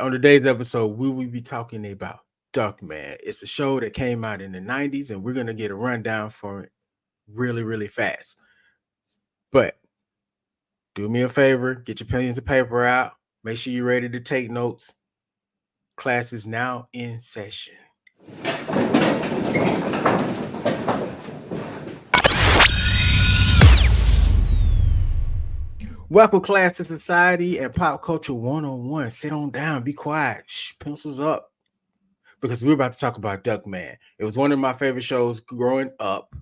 On today's episode, we will be talking about Duckman. It's a show that came out in the 90s, and we're going to get a rundown for it really, really fast. But do me a favor, get your pens and paper out. Make sure you're ready to take notes. Class is now in session. Welcome, class, to Society and Pop Culture 101. Sit on down, be quiet, pencils up, because we're about to talk about Duckman. It was one of my favorite shows growing up.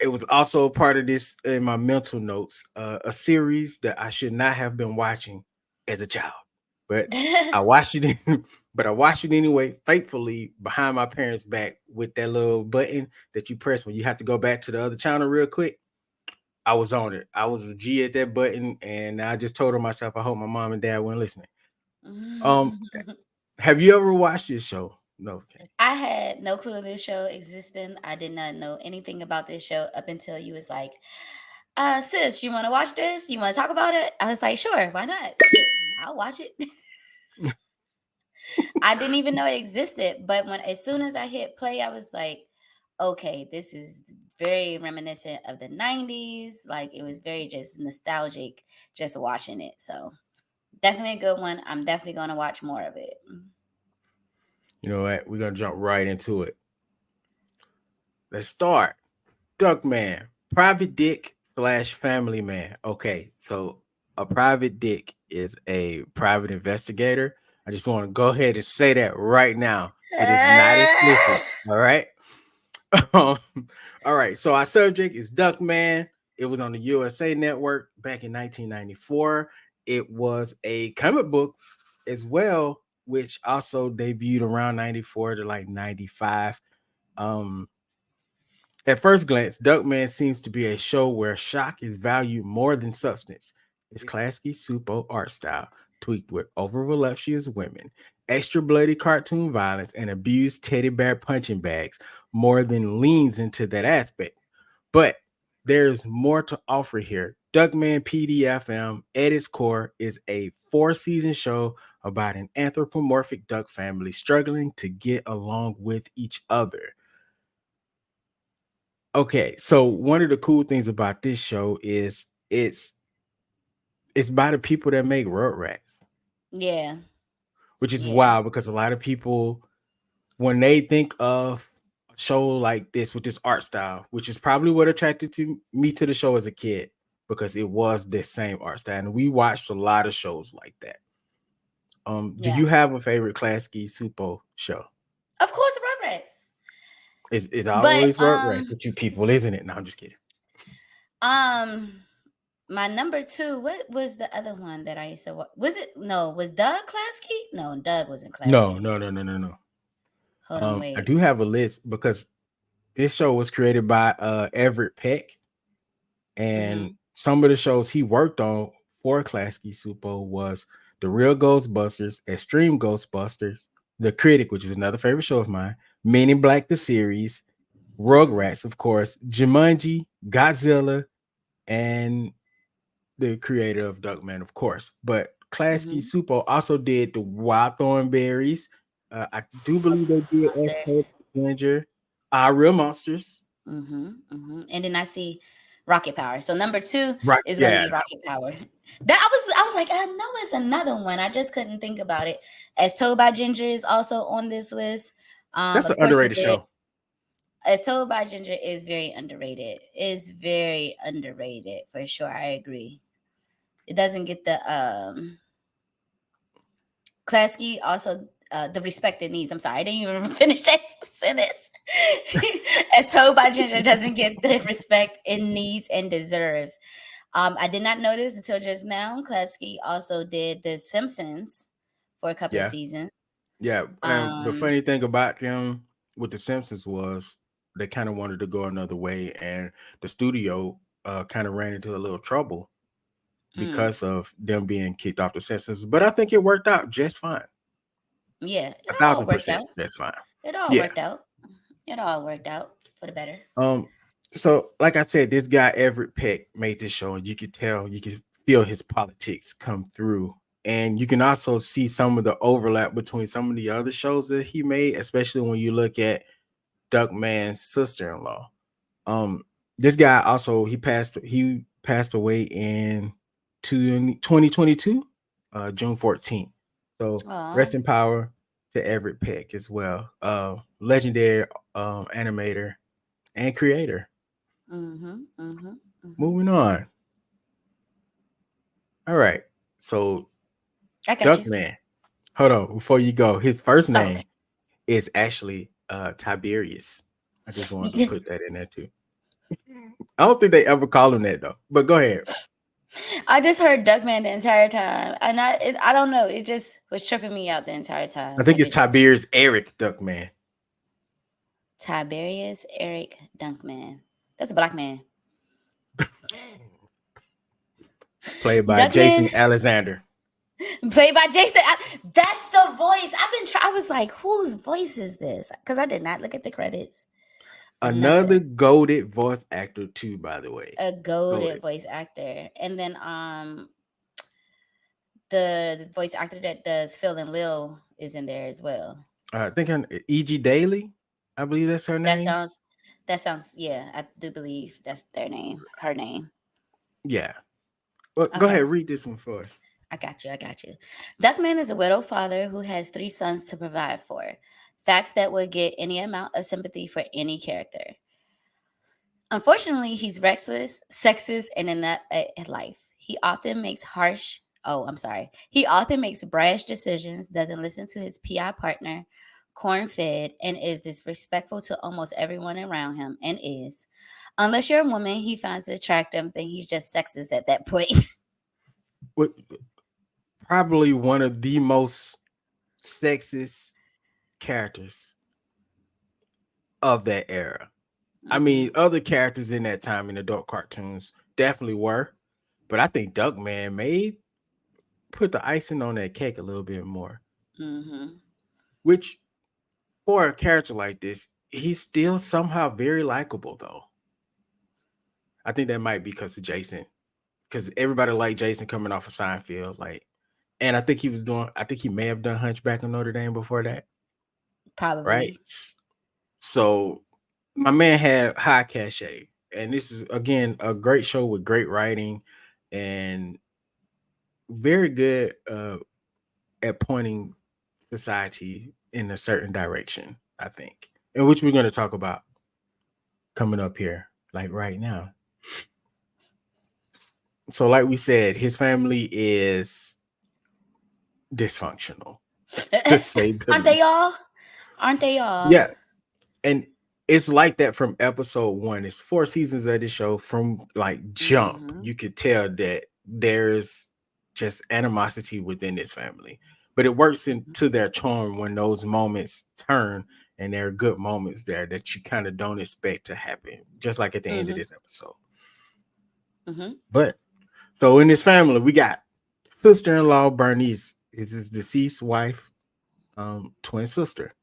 It was also a part of this in my mental notes, a series that I should not have been watching as a child, but I watched it. But I watched it anyway, faithfully behind my parents' back with that little button that you press when you have to go back to the other channel real quick. I was on it. I was a G at that button, and I just told myself, I hope my mom and dad weren't listening. Um, have you ever watched this show? No. Okay. I had no clue this show existed. I did not know anything about this show up until you was like, sis, you want to watch this? You want to talk about it? I was like, sure, why not? Shit, I'll watch it. I didn't even know it existed, but as soon as I hit play, I was like, okay, this is very reminiscent of the 90s. Like it was very just nostalgic just watching it. So definitely a good one. I'm definitely going to watch more of it. You know what? We're gonna jump right into it. Let's start. Duckman, private dick slash family man. Okay, so a private dick is a private investigator. I just want to go ahead and say that right now. It is not explicit. All right. Um, all right. So our subject is Duckman. It was on the USA Network back in 1994. It was a comic book as well, which also debuted around 94 to like 95. Um, at first glance, Duckman seems to be a show where shock is valued more than substance. It's classy super art style, tweaked with over voluptuous women, extra bloody cartoon violence, and abused teddy bear punching bags more than leans into that aspect. But there's more to offer here. Duckman PDFM at its core is a 4-season show about an anthropomorphic duck family struggling to get along with each other. Okay, so one of the cool things about this show is it's by the people that make Rugrats, Yeah. which is Yeah. wild because a lot of people, when they think of a show like this with this art style, which is probably what attracted to me to the show as a kid, because it was this same art style, and we watched a lot of shows like that. Do Yeah. you have a favorite Klasky Supo show? Of course, Rugrats. It's But always Rugrats with you people, isn't it? No, I'm just kidding. um my number two, what was the other one that I used to watch? Was it no, was Doug Klasky? No, Doug wasn't No, Klasky. no, no, no, no, no. Hold on, I wait. do have a list because this show was created by Everett Peck, and Mm-hmm. some of the shows he worked on for Klasky Supo was The Real Ghostbusters, Extreme Ghostbusters, The Critic, which is another favorite show of mine, Men in Black the series, Mm-hmm. Rugrats, of course, Jumanji, Godzilla, and the creator of Duckman, of course. But Klasky Mm-hmm. Supo also did the Wild Thornberries. I do believe they did Monsters. Ginger, Real Monsters. Mm-hmm. Mm-hmm. And then I see Rocket Power. So number two Right. is gonna Yeah. be Rocket Power. That I was like, I know it's another one. I just couldn't think about it. As Told by Ginger is also on this list. That's an Of course we underrated did. show. As Told by Ginger is very underrated. Is very underrated for sure. I agree. It doesn't get the Klasky also the respect it needs. I'm sorry, I didn't even finish that sentence. As Told by Ginger doesn't get the respect it needs and deserves. I did not know this until just now. Klasky also did The Simpsons for a couple of Yeah. seasons. Yeah. And the Um, funny thing about them with the Simpsons was they kind of wanted to go another way, and the studio kind of ran into a little trouble mm, because of them being kicked off the Simpsons. But I think it worked out just fine. yeah, A it all thousand worked percent. out. That's fine. It all Yeah. worked out. It all worked out for the better. Um, so like I said, this guy Everett Peck made this show, and you could tell, you could feel his politics come through And you can also see some of the overlap between some of the other shows that he made, especially when you look at Duckman's sister-in-law. Um, this guy also he passed away in 2022, June 14th. So Oh. rest in power to Everett Peck as well. Legendary animator and creator. Mm-hmm. Mm-hmm. Mm-hmm. Moving on. All right. So I got you. Duckman. Hold on, before you go, his first Oh, name okay. is actually Tiberius. I just wanted to put that in there too. I don't think they ever call him that though. But go ahead. I just heard Duckman the entire time, and I don't know. It just was tripping me out the entire I time. think Like it's it just Tiberius Eric Duckman. Tiberius Eric Dunkman. That's a black man. Played by Duckman, Jason Alexander. played by Jason. That's the voice. I've been. I was like, whose voice is this? Because I did not look at the credits or Another nothing. goaded voice actor too, by the way. A goaded Goaded. voice actor, and then the voice actor that does Phil and Lil is in there as well. I think her E.G. Daily, I believe that's her That name. sounds. That sounds. Yeah, I do believe that's their name. Her name. Yeah. Well, go Okay. ahead, read this one for us. I got you. I got you. Duckman is a widowed father who has three sons to provide for. Facts that would get any amount of sympathy for any character. Unfortunately, he's restless, sexist, and inept at life. He often makes harsh. Oh, I'm sorry. He often makes brash decisions, doesn't listen to his PI partner, corn fed, and is disrespectful to almost everyone around him, and is. Unless you're a woman he finds attractive, then he's just sexist at that point. What probably one of the most sexist characters of that era. I Hmm. mean, other characters in that time in adult cartoons definitely were, but I think Duckman may put the icing on that cake a little bit more. Hmm. Which, for a character like this, he's still somehow very likable, though. I think that might be because of Jason, because everybody liked Jason coming off of Seinfeld. Like, and I think he was doing. I think he may have done Hunchback of Notre Dame before that, right? Probably. So my man had high cachet, and this is again a great show with great writing and very good at pointing society in a certain direction. I think, and which we're going to talk about coming up here, like right now. So, like we said, his family is dysfunctional, to say the Aren't they least. all? Aren't they all? Yeah, and it's like that from episode one. It's 4 seasons of the show. From like jump, Hmm. you could tell that there's just animosity within this family, but it works into their charm when those moments turn, and there are good moments there that you kind of don't expect to happen, just like at the end of Hmm. this episode. Hmm. But so in this family, we got sister-in-law Bernice, is his deceased wife, twin sister.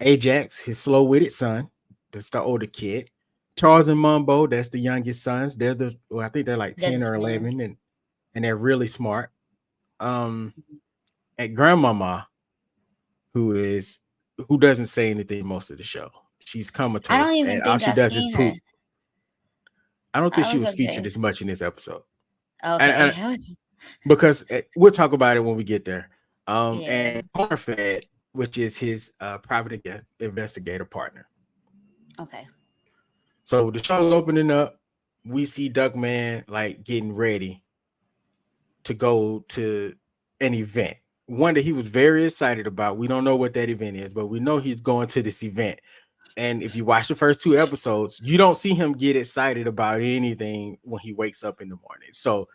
Ajax, his slow-witted son, that's the older kid. Charles and Mumbo, that's the youngest sons. They're I think they're like They're the 10 or twins. 11, and they're really smart. Um, and grandmama, who is who doesn't say anything most of the show. She's I don't comatose, even and all think she I've does is seen her. poop. I don't think I she was was about to featured say. as much in this episode. Okay. And because we'll talk about it when we get there. Yeah. And Cornfed, which is his private investigator partner. Okay. So the show's opening up. We see Duckman like getting ready to go to an event. One that he was very excited about. We don't know what that event is, but we know he's going to this event. And if you watch the first 2 episodes, you don't see him get excited about anything when he wakes up in the morning. So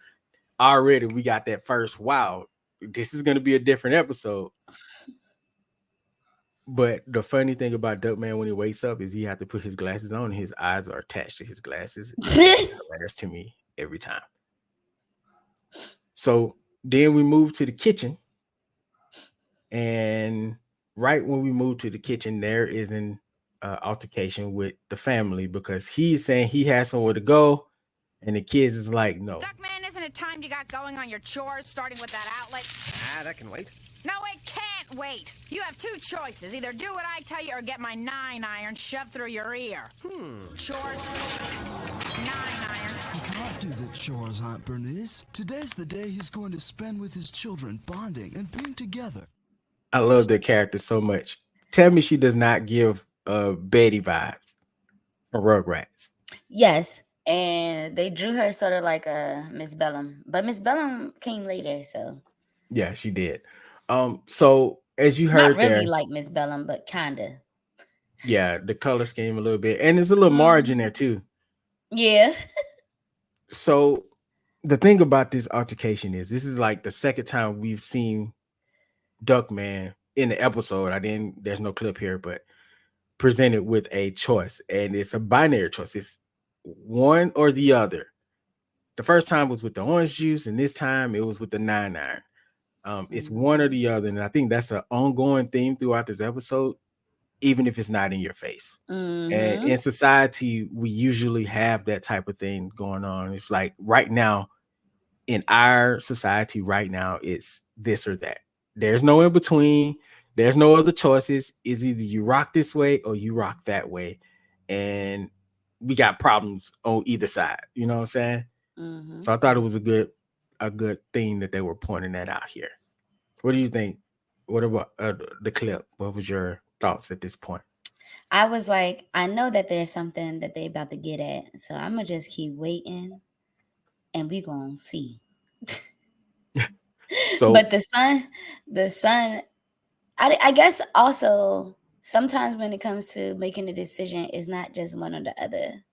already we got that first wow, this is going to be a different episode. But the funny thing about Duckman when he wakes up is he had to put his glasses on and his eyes are attached to his glasses, and that's hilarious to me every time. So then we move to the kitchen, and right when we move to the kitchen, there is an altercation with the family because he's saying he has somewhere to go, and the kids is like, no. time you got going on your chores, starting with that outlet? That can wait. No, it can't wait. You have two choices. Either do what I tell you or get my 9-iron shoved through your ear. Chores, 9-iron. You can't do the chores, Aunt Bernice. Today's the day he's going to spend with his children, bonding and being together. I love the character so much. Tell me she does not give Betty vibes or Rugrats. Yes, and they drew her sort of like a Miss Bellum, but Miss Bellum came later, so Yeah, she did. So as you not heard there, really like Miss Bellum, but kinda. yeah, the color scheme a little bit, and there's a little margin there too. Yeah. So the thing about this altercation is this is like the second time we've seen Duckman in the episode. There's no clip here, but presented with a choice, and it's a binary choice. It's one or the other. The first time was with the orange juice, and this time it was with the 9-iron. It's one or the other, and I think that's an ongoing theme throughout this episode, even if it's not in your face. And in society, we usually have that type of thing going on. It's like right now, in our society, right now, it's this or that. There's no in between. There's no other choices. It's either you rock this way or you rock that way. And we got problems on either side. You know what I'm saying? So I thought it was a good thing that they were pointing that out here. What do you think? What about the clip? What was your thoughts at this point? I was like, I know that there's something that they about to get at, so I'm gonna just keep waiting, and we gonna see. So, But the son, I guess also sometimes when it comes to making a decision, it's not just one or the other.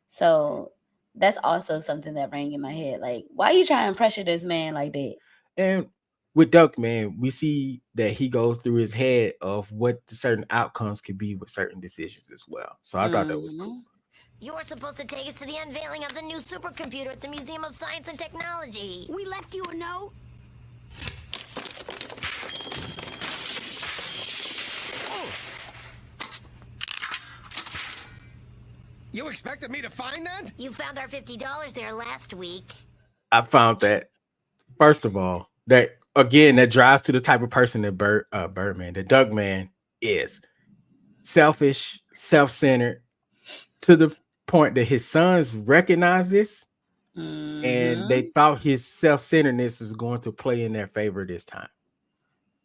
So that's also something that rang in my head. Like, why are you trying to pressure this man like that? and with Duckman, we see that he goes through his head of what the certain outcomes could be with certain decisions as well. So I thought that was cool. You were supposed to take us to the unveiling of the new supercomputer at the Museum of Science and Technology. We left you a note? You expected me to find that? You found our $50 there last week. I found that, first of all, that again, that drives to the type of person that that Duckman is. Selfish, self-centered, to the point that his sons recognize this, and they thought his self-centeredness was going to play in their favor this time.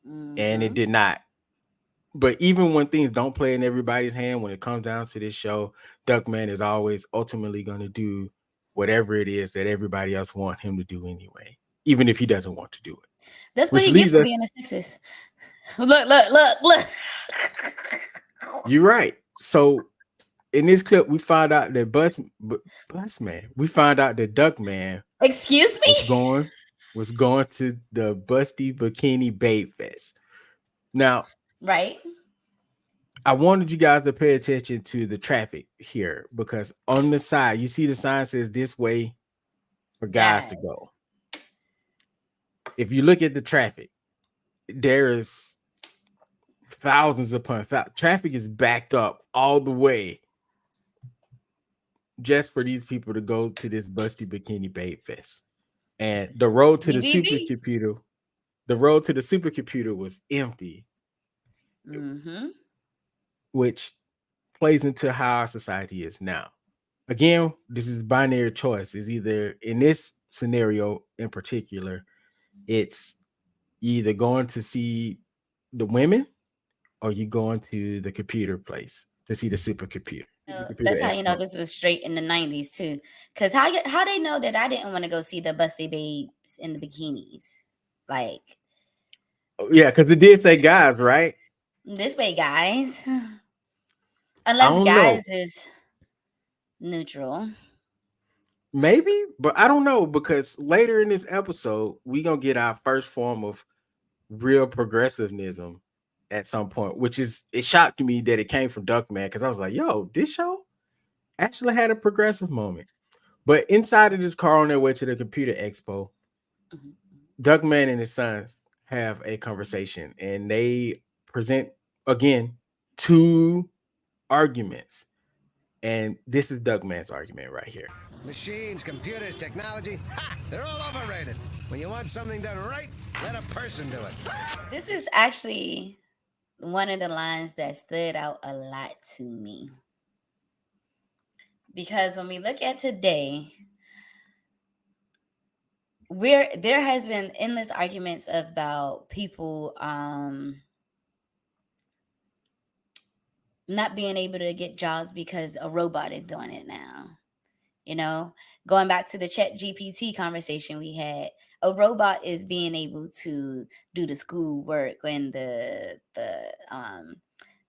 And it did not. But even when things don't play in everybody's hand, when it comes down to this show, Duckman is always ultimately going to do whatever it is that everybody else want him to do anyway, even if he doesn't want to do it. That's what he gets for being a sexist. Look. You're right. So in this clip, we find out that we find out that Duckman, excuse me, was going to the Busty Bikini Babe Fest. Now, right. I wanted you guys to pay attention to the traffic here, because on the side, you see the sign says this way for guys to go. If you look at the traffic, there is thousands upon thousands. Traffic is backed up all the way just for these people to go to this Busty Bikini Babe Fest. And the road to the supercomputer was empty. Which plays into how our society is now. Again, this is binary choice. It's either, in this scenario in particular, it's either going to see the women or you going to the computer place to see the supercomputer. That's how you know this was straight in the 90s too. Because how they know that I didn't want to go see the Busty Babes in the bikinis? Like, yeah, because it did say guys, right? This way, guys. Unless guys is neutral. Maybe, but I don't know, because later in this episode, we gonna get our first form of real progressivism at some point, which is, it shocked me that it came from Duckman, because I was like, yo, this show actually had a progressive moment. But inside of this car on their way to the computer expo, Duckman and his sons have a conversation, and they present again two arguments. And this is Duckman's argument right here. Machines, computers, technology, ha! They're all overrated. When you want something done right, let a person do it. This is actually one of the lines that stood out a lot to me. Because when we look at today, there has been endless arguments about people not being able to get jobs because a robot is doing it now. You know, going back to the Chat GPT conversation we had, a robot is being able to do the school work and the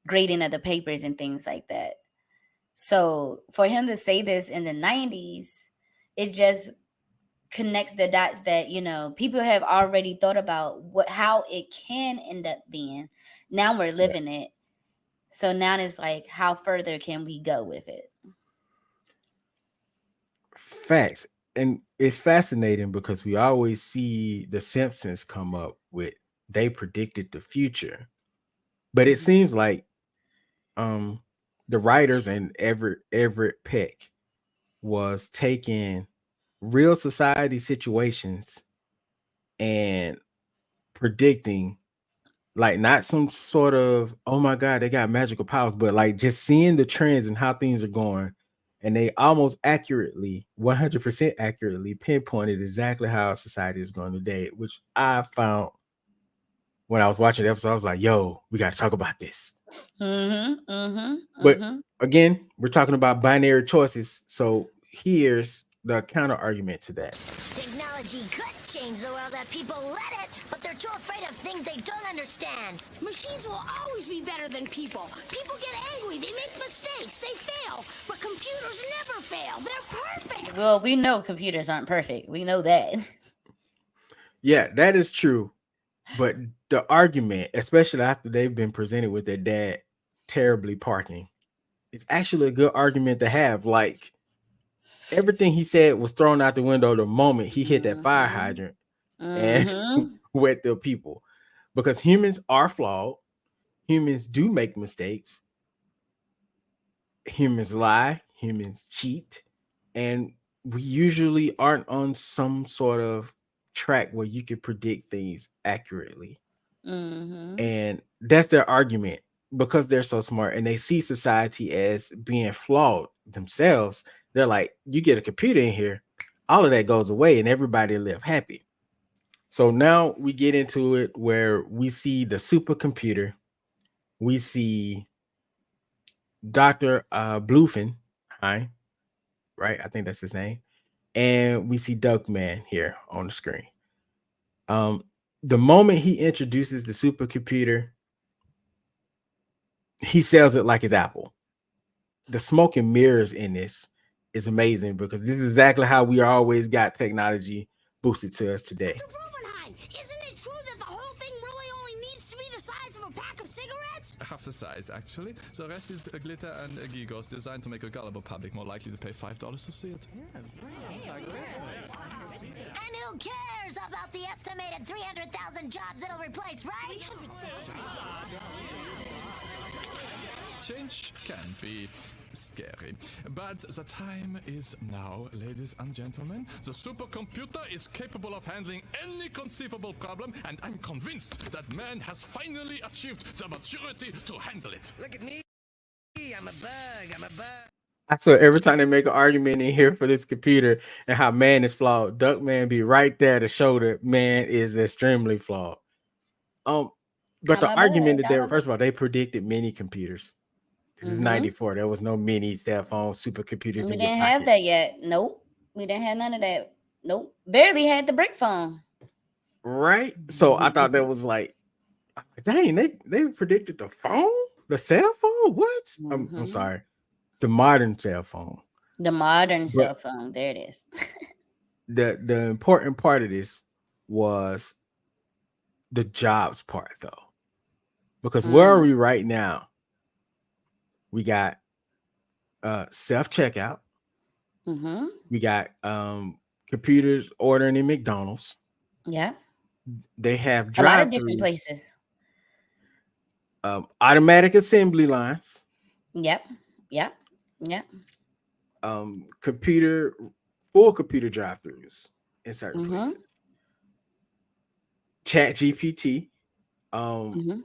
grading of the papers and things like that. So for him to say this in the 90s, it just connects the dots that, you know, people have already thought about how it can end up being. Now we're living it. So now it's like, how further can we go with it? Facts. And it's fascinating because we always see the Simpsons come up with they predicted the future. But it seems like um the writers and Everett Peck was taking real society situations and predicting, like, not some sort of, oh my god, they got magical powers, but like just seeing the trends and how things are going, and they almost accurately, 100% accurately pinpointed exactly how society is going today, which I found when I was watching the episode. I was like, yo, we got to talk about this. But again, we're talking about binary choices, so here's the counter argument to that. Technology could change the world if people let it, but they're too afraid of things they don't understand. Machines will always be better than people. People get angry, they make mistakes, they fail. But computers never fail. They're perfect. Well, we know computers aren't perfect. We know that. Yeah, that is true. But the argument, especially after they've been presented with their dad terribly parking, it's actually a good argument to have. Like, everything he said was thrown out the window the moment he hit that fire hydrant and wet the people. Because humans are flawed. Humans do make mistakes. Humans lie. Humans cheat. And we usually aren't on some sort of track where you can predict things accurately. And that's their argument, because they're so smart and they see society as being flawed themselves. They're like, you get a computer in here, all of that goes away and everybody live happy. So now we get into it where we see the supercomputer. We see Dr. Bluefin, hi, right? I think that's his name. And we see Duckman here on the screen. The moment he introduces the supercomputer, he sells it like it's Apple. The smoke and mirrors in this is amazing, because this is exactly how we always got technology boosted to us today. Isn't it true that the whole thing really only needs to be the size of a pack of cigarettes? Half the size, actually. The rest is a glitter and a gigos designed to make a gullible public more likely to pay $5 to see it. And who cares about the estimated 300,000 jobs it'll replace, right? Change can be scary, but the time is now, ladies and gentlemen. The supercomputer is capable of handling any conceivable problem, and I'm convinced that man has finally achieved the maturity to handle it. Look at me. I'm a bug. I'm a bug. I swear, every time they make an argument in here for this computer and how man is flawed, Duckman be right there to show that man is extremely flawed. But the argument that they, first of all, they predicted mini computers. This is 94. There was no mini cell phone supercomputers. We didn't have that yet. Nope. We didn't have none of that. Nope. Barely had the brick phone. Right? So I thought that was like, dang, they predicted the phone? The cell phone? What? I'm sorry. The modern cell phone. The modern cell phone. There it is. The important part of this was the jobs part, though. Because where are we right now? We got self-checkout. We got computers ordering in McDonald's. Yeah. They have a lot of different places. Automatic assembly lines. Yep. Yeah. Computer full computer drive-throughs in certain Mm-hmm. places. Chat GPT. Um, Mm-hmm.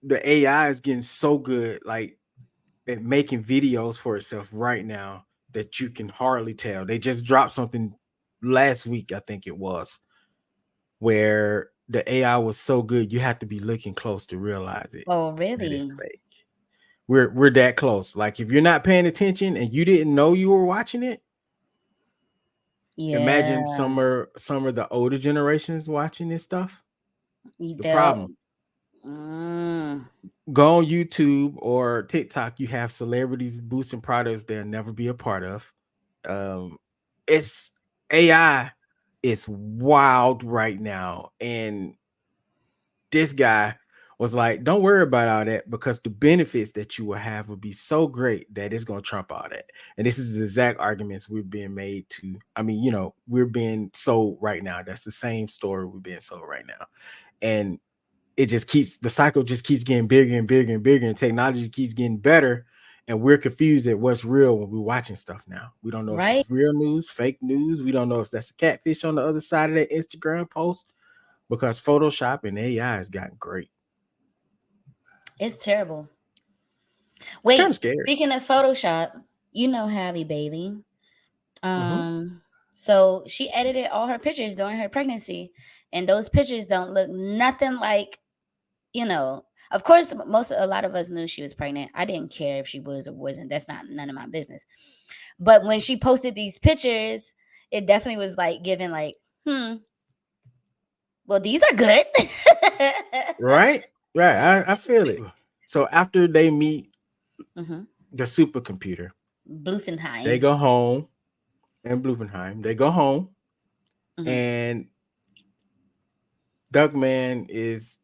the AI is getting so good, like at making videos for itself right now that you can hardly tell. They just dropped something last week, I think it was, where the AI was so good you have to be looking close to realize it Oh, that it's really? fake. We're that close. Like if you're not paying attention and you didn't know you were watching it, imagine Yeah. some of the older generations watching this stuff. The They'll. problem. Mm, Go on YouTube or TikTok, you have celebrities boosting products they'll never be a part of. Um, it's AI is wild right now, and this guy was like, "Don't worry about all that because the benefits that you will have will be so great that it's going to trump all that." And this is the exact arguments we're being made to. I mean, we're being sold right now. That's the same story we're being sold right now, and it just keeps the cycle just keeps getting bigger and bigger and bigger, and technology keeps getting better. And we're confused at what's real when we're watching stuff now. We don't know if right? it's real news, fake news. We don't know if that's a catfish on the other side of that Instagram post because Photoshop and AI has gotten great. It's terrible. It's kind of Wait, scary. speaking of Photoshop, you know Halle Bailey. Hmm. Um, so she edited all her pictures during her pregnancy, and those pictures don't look nothing like, Of course, a lot of us knew she was pregnant. I didn't care if she was or wasn't. That's not none of my business. But when she posted these pictures, it definitely was like giving like, well, these are good. Right? Right. I feel it. So after they meet hmm the supercomputer, they Bluffenheim. go home in Blumenheim. They go home hmm and Duckman is,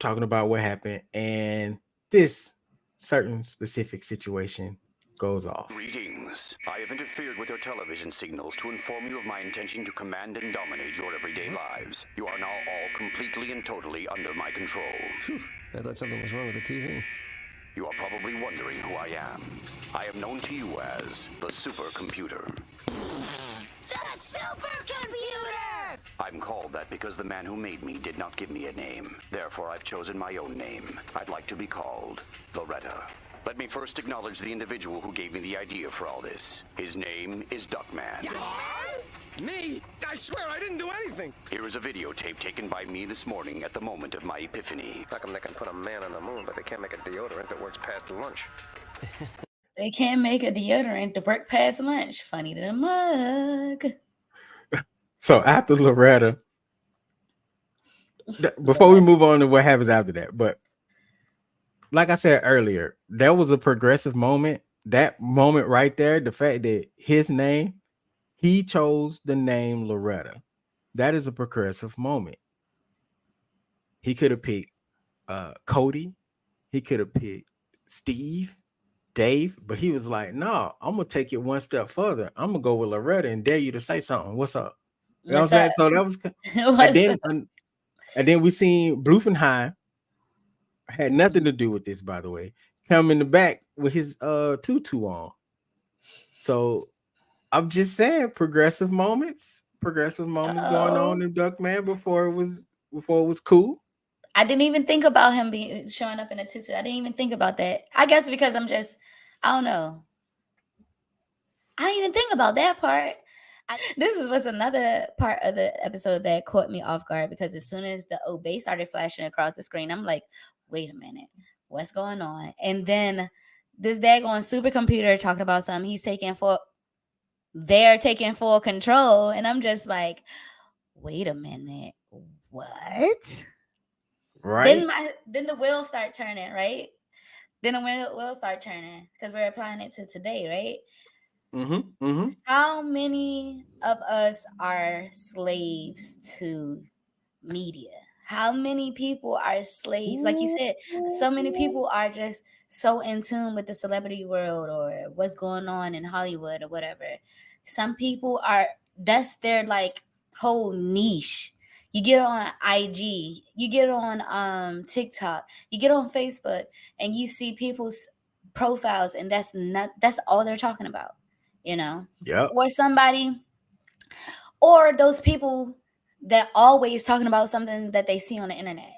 talking about what happened, and this certain specific situation goes off. Greetings. I have interfered with your television signals to inform you of my intention to command and dominate your everyday lives. You are now all completely and totally under my control. Phew, I thought something was wrong with the TV. You are probably wondering who I am. I am known to you as the supercomputer. The supercomputer! I'm called that because the man who made me did not give me a name. Therefore, I've chosen my own name. I'd like to be called Loretta. Let me first acknowledge the individual who gave me the idea for all this. His name is Duckman. Me? I swear I didn't do anything. Here is a videotape taken by me this morning at the moment of my epiphany. How come they can put a man on the moon, but they can't make a deodorant that works past lunch? They can't make a deodorant to work past lunch. Funny to the mug. So after Loretta, before we move on to what happens after that, but like I said earlier, that was a progressive moment. That moment right there, the fact that his name, he chose the name Loretta. That is a progressive moment. He could have picked Cody. He could have picked Steve, Dave, but he was like, "No, I'm gonna take it one step further. I'm gonna go with Loretta and dare you to say something. What's up?" You know what I'm What's up? saying? So that was, and What's then up? and then we seen Bluffenheim had nothing to do with this, by the way. Come in the back with his tutu on. So I'm just saying, progressive moments going Oh, on in Duckman before it was cool. I didn't even think about him being showing up in a tutu. I didn't even think about that. I guess because I don't know. I didn't even think about that part. Was another part of the episode that caught me off guard because as soon as the obey started flashing across the screen, I'm like, wait a minute, what's going on? And then this daggone supercomputer talking about something they're taking full control. And I'm just like, wait a minute, what? Right? Then the wheels start turning, right? Then the wheels start turning because we're applying it to today, right? Mm-hmm. Mm-hmm. How many of us are slaves to media? How many people are slaves? Like you said, so many people are just so in tune with the celebrity world or what's going on in Hollywood or whatever. Some people that's their like whole niche. You get on IG, you get on TikTok, you get on Facebook, and you see people profiles, and that's all they're talking about, you know. Yep. Or somebody, or those people that always talking about something that they see on the internet,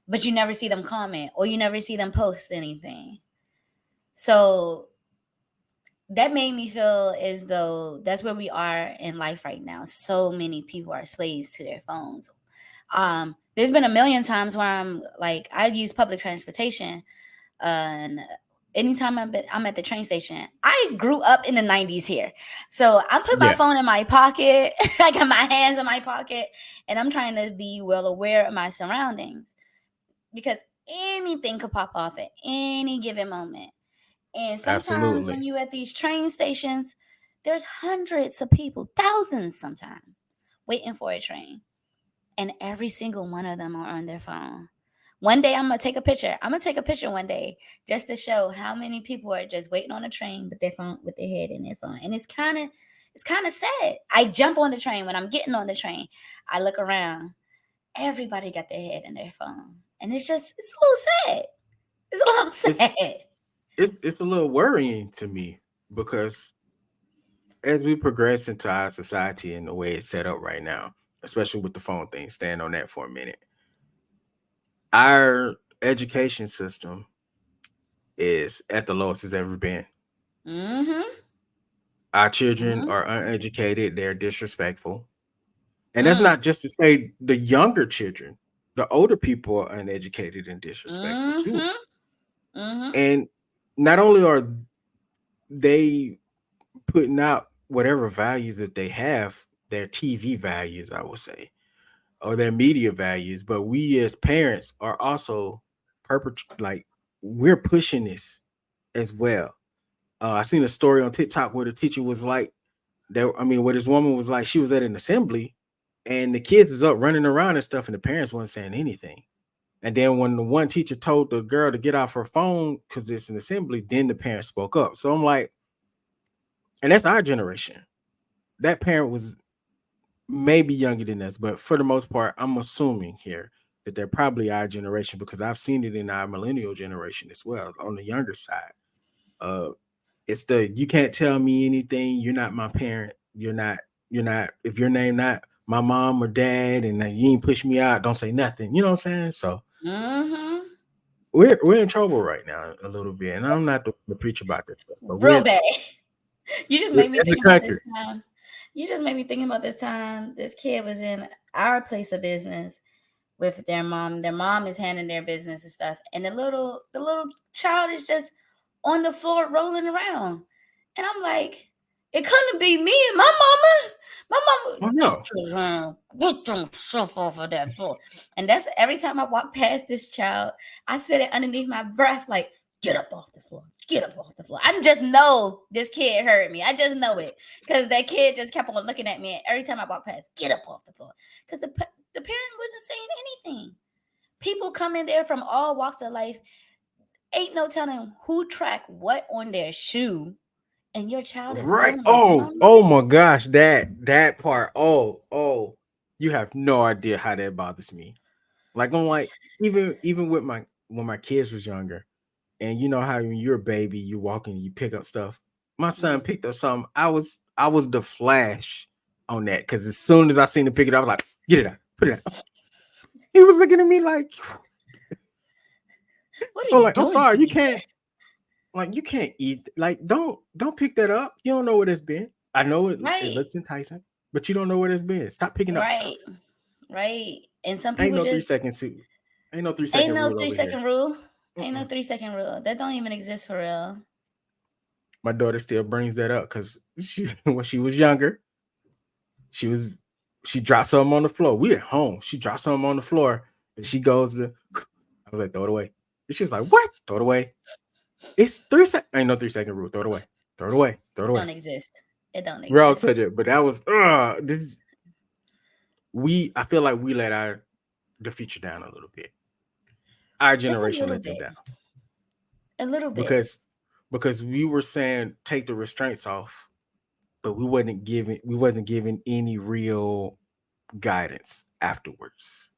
but you never see them comment or you never see them post anything. So that made me feel as though that's where we are in life right now. So many people are slaves to their phones. There's been a million times where I'm like, I use public transportation, and anytime I'm at the train station. I grew up in the 90s here, so I put my Yeah. phone in my pocket. I got my hands in my pocket, and I'm trying to be well aware of my surroundings, because anything could pop off at any given moment. And sometimes when Absolutely. you at these train stations, there's hundreds of people, thousands sometimes, waiting for a train. And every single one of them are on their phone. One day I'm gonna take a picture. I'm gonna take a picture one day just to show how many people are just waiting on a train with their phone, with their head in their phone. And it's kind of sad. I jump on the train when I'm getting on the train. I look around. Everybody got their head in their phone. And it's a little sad. It's a little It, sad. it's a little worrying to me because as we progress into our society and the way it's set up right now, especially with the phone thing, stand on that for a minute. Our education system is at the lowest it's ever been. Mm-hmm. Our children Mm-hmm. are uneducated, they're disrespectful. And that's Mm. not just to say the younger children, the older people are uneducated and disrespectful too. Mm-hmm. Mm-hmm. And not only are they putting out whatever values that they have, their TV values, I would say, or their media values, but we as parents are also like we're pushing this as well. I seen a story on TikTok where the teacher was like, there. I mean, where this woman was like, she was at an assembly, and the kids is up running around and stuff, and the parents wasn't saying anything. And then when the one teacher told the girl to get off her phone because it's an assembly, then the parents spoke up. So I'm like, and that's our generation. That parent was maybe younger than us, but for the most part, I'm assuming here that they're probably our generation because I've seen it in our millennial generation as well on the younger side. Uh, it's the you can't tell me anything. You're not my parent. You're not. If your name not my mom or dad, and you ain't push me out, don't say nothing. You know what I'm saying? So Mm-hmm. we're in trouble right now a little bit, and I'm not the preach about this stuff, but Real bad. You just made me as a think about this country. time. You just made me think about this time. This kid was in our place of business with their mom. Their mom is handling their business and stuff, and the little child is just on the floor rolling around. And I'm like, it couldn't be me and my mama. My Oh mama, no, get yourself off of that floor. And that's every time I walk past this child, I said it underneath my breath, like, get up off the floor. Get up off the floor. I just know this kid heard me. I just know it. Because that kid just kept on looking at me. And every time I walk past, get up off the floor. Because the parent wasn't saying anything. People come in there from all walks of life. Ain't no telling who track what on their shoe, and your child is right? rolling Oh, around. oh my gosh, that part. Oh, you have no idea how that bothers me. Like I'm like even with my when my kids was younger, and you know how when you're a baby, you walk and you pick up stuff. My son Mm. picked up something. I was the flash on that because as soon as I seen him pick it up, I was like, get it out, put it out. He was looking at me like, What are I'm you like, I'm doing to sorry, you me? can't like you can't eat like don't pick that up. You don't know what it's been. I know it Right, looks enticing, but you don't know what it's been. Stop picking up right, stuff. right. And some Ain't people no three just seconds. Ain't no three ain't second no rule three over here. second rule. Ain't no Mm-mm. 3 second rule. That don't even exist for real. My daughter still brings that up because she when she was younger, she was she dropped something on the floor. We at home. She dropped something on the floor and she goes to I was like, throw it away. And she was like, what? Throw it away. It's 3 seconds. Ain't no 3 second rule. Throw it away. Throw it away. Throw it It away. don't exist. It don't We're all exist. such it, but that was I feel like we let the future down a little bit. Our Just a generation little let them bit. down A little bit. because we were saying take the restraints off, but we wasn't giving any real guidance afterwards.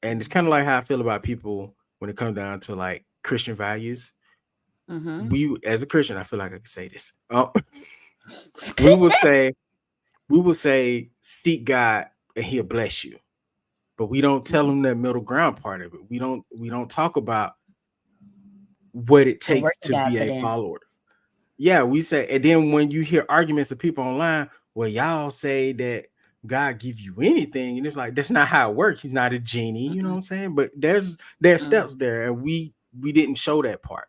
And it's kind of like how I feel about people when it comes down to like Christian values. we as a Christian, I feel like I can say this. we will say seek God and He'll bless you, but we don't tell them that middle ground part of it. We don't talk about what it The work takes that to God be put a in. follower. Yeah, we say, and then when you hear arguments of people online, well, y'all say that God give you anything, and it's like that's not how it works. He's not a genie, you know what I'm saying? But there's steps there, and we didn't show that part.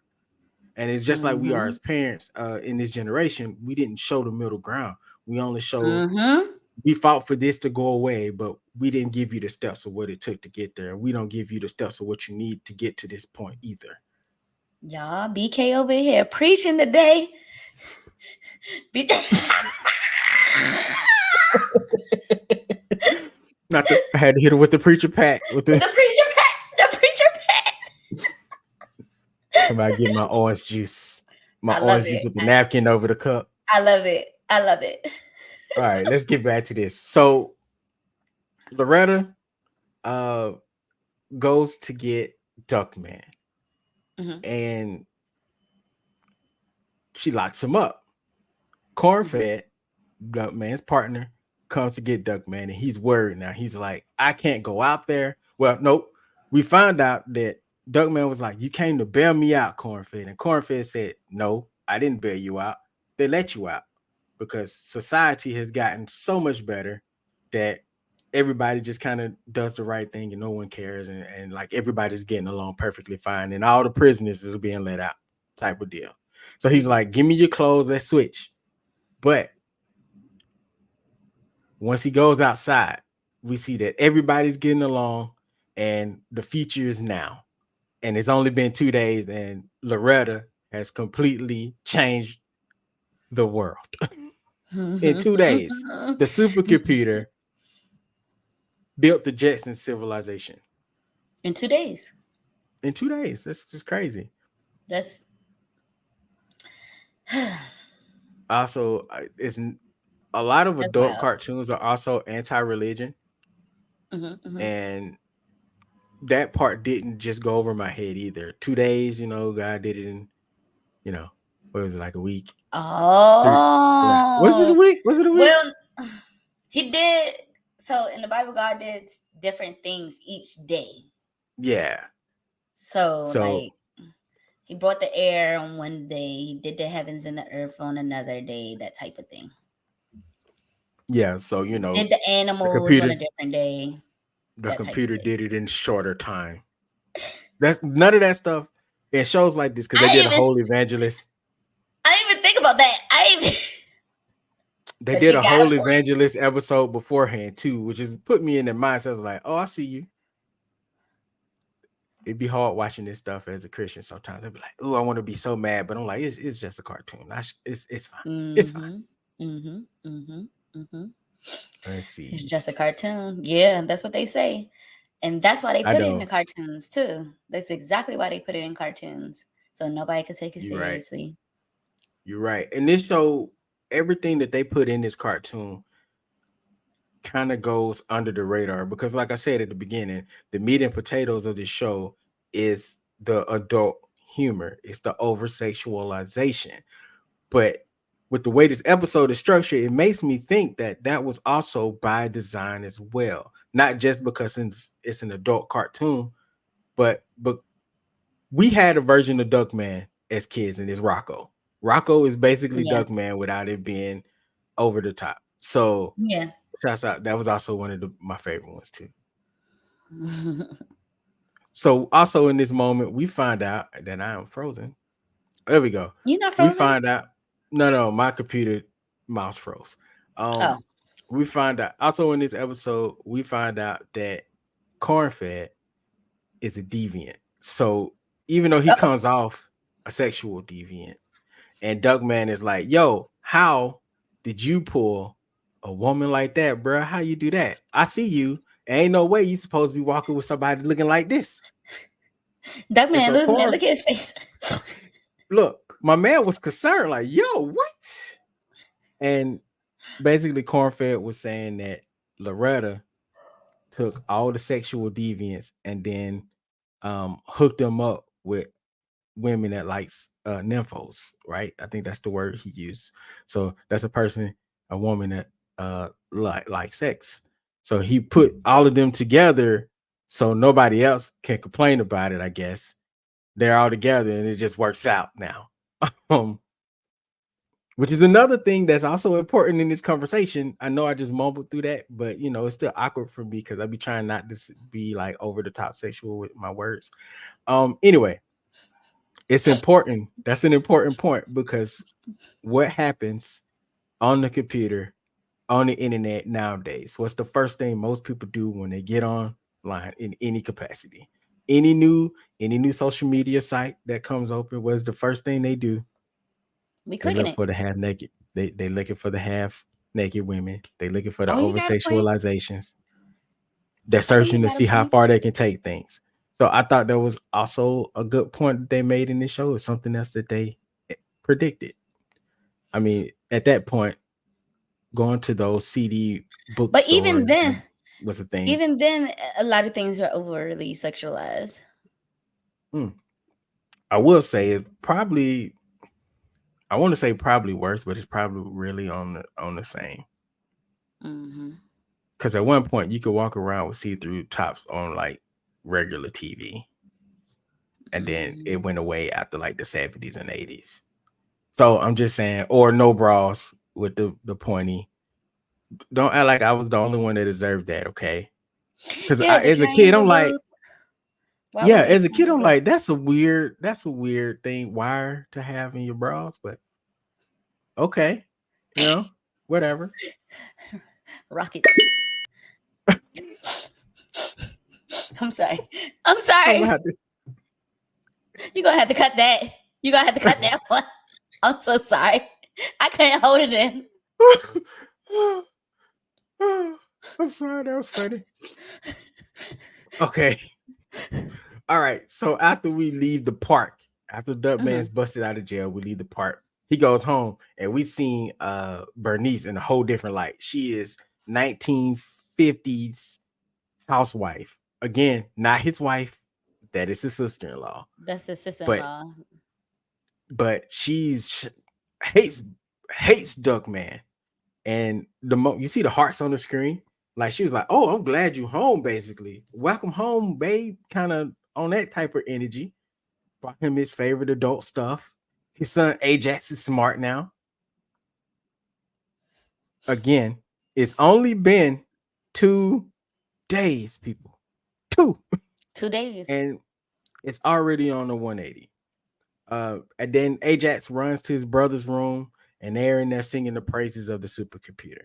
And it's just like we are as parents in this generation, we didn't show the middle ground. We only showed we fought for this to go away, but we didn't give you the steps of what it took to get there. We don't give you the steps of what you need to get to this point either. Y'all, BK over here preaching today. I had to hit it with the preacher pack. With the preacher pack. The preacher pack. Somebody get my orange juice. My I love orange juice it. with the napkin over the cup. I love it. I love it. All right, let's get back to this. So Loretta goes to get Duckman. And she locks him up. Cornfed, Duckman's partner, comes to get Duckman, and he's worried now. He's like, I can't go out there. Well, nope. We found out that Duckman was like, you came to bail me out, Cornfed. And Cornfed said, no, I didn't bail you out. They let you out because society has gotten so much better that everybody just kind of does the right thing and no one cares. And like everybody's getting along perfectly fine. And all the prisoners are being let out type of deal. So he's like, give me your clothes. Let's switch. But once he goes outside, we see that everybody's getting along and the future is now. And it's only been 2 days and Loretta has completely changed the world. In 2 days, the supercomputer built the Jetson civilization. In 2 days. In 2 days. That's just crazy. That's also, it's a lot of adult wild. cartoons are also anti-religion. And that part didn't just go over my head either. 2 days, God did it in, what was it, like a week? Oh. Was it a week? Was it a week? Well, he did. So in the Bible, God did different things each day. Yeah. So like he brought the air on one day, he did the heavens and the earth on another day, that type of thing. Yeah, so did the animals on a different day. The computer did it in shorter time. That's none of that stuff in shows like this because they did a whole evangelist. I didn't even think about that. They did a whole evangelist episode beforehand too, which is put me in the mindset of like, oh, I see you. It'd be hard watching this stuff as a Christian sometimes. I'd be like, oh, I want to be so mad, but I'm like, it's just a cartoon. It's fine. It's fine. Let's see. It's just a cartoon. Yeah, that's what they say. And that's why they put it in the cartoons too. That's exactly why they put it in cartoons. So nobody could take it seriously. You're right. And this show, everything that they put in this cartoon kind of goes under the radar because, like I said at the beginning, the meat and potatoes of this show is the adult humor. It's the over sexualization. But with the way this episode is structured, it makes me think that that was also by design as well. Not just because it's an adult cartoon, but we had a version of Duckman as kids, and it's Rocco. Rocco is basically Duckman without it being over the top. So yeah, shouts out. That was also one of my favorite ones too. So also in this moment, we find out that I am frozen. There we go. You're not frozen? We find out. No, my computer mouse froze. We find out also in this episode, we find out that Cornfed is a deviant. So even though he comes off a sexual deviant, and Duckman is like, yo, how did you pull a woman like that, bro? How you do that? I see you. Ain't no way you supposed to be walking with somebody looking like this. Duckman losing it. Look at his face. Look, my man was concerned, like, yo, what? And basically, Cornfed was saying that Loretta took all the sexual deviants and then hooked them up with women that likes nymphos, right? I think that's the word he used. So that's a person, a woman that like sex. So he put all of them together so nobody else can complain about it, I guess. They're all together and it just works out now. um, which is another thing that's also important in this conversation. I know I just mumbled through that, but it's still awkward for me because I be trying not to be like over the top sexual with my words. Anyway, it's important. That's an important point because what happens on the computer, on the internet nowadays? What's the first thing most people do when they get online in any capacity? Any new social media site that comes open, what's the first thing they do? We They clicking look it. for the half naked. They looking for the half naked women. They looking for the Oh, you over got a point. sexualizations. They're I think you searching to got a see how point. far they can take things. So I thought that was also a good point that they made in this show. It's something else that they predicted. I mean, at that point, going to those CD But even bookstores then, was a thing. even then, a lot of things were overly sexualized. Mm. I will say it probably. I want to say probably worse, but it's probably really on the same. Mm-hmm. Because at one point you could walk around with see-through tops on like regular TV, and then Mm-hmm. it went away after like the 70s and 80s. So I'm just saying, or no bras with the pointy. Don't act like I was the only one that deserved that, okay? Because Yeah, the as a kid, I'm triangle like, boobs. Why yeah, were they as a kid, I'm triangular? like, that's a weird thing wire to have in your bras, but okay, whatever. Rocket. I'm sorry. I'm I'm gonna sorry. have You're gonna have to cut that. You're gonna have to cut that one. I'm so sorry. I can't hold it in. to. I'm sorry, that was funny. Okay. All right. So after we leave the park, after Mm-hmm. Duckman's busted out of jail, we leave the park. He goes home and we seen Bernice in a whole different light. She is 1950s housewife. Again, not his wife. That is his sister-in-law. That's the But sister-in-law. she's hates Duckman. And you see the hearts on the screen. Like she was like, "Oh, I'm glad you home." Basically, welcome home, babe. Kind of on that type of energy. Bought him his favorite adult stuff. His son Ajax is smart now. Again, it's only been 2 days, people. Two, 2 days. and it's already on the 180. And then Ajax runs to his brother's room, and they're in there singing the praises of the supercomputer.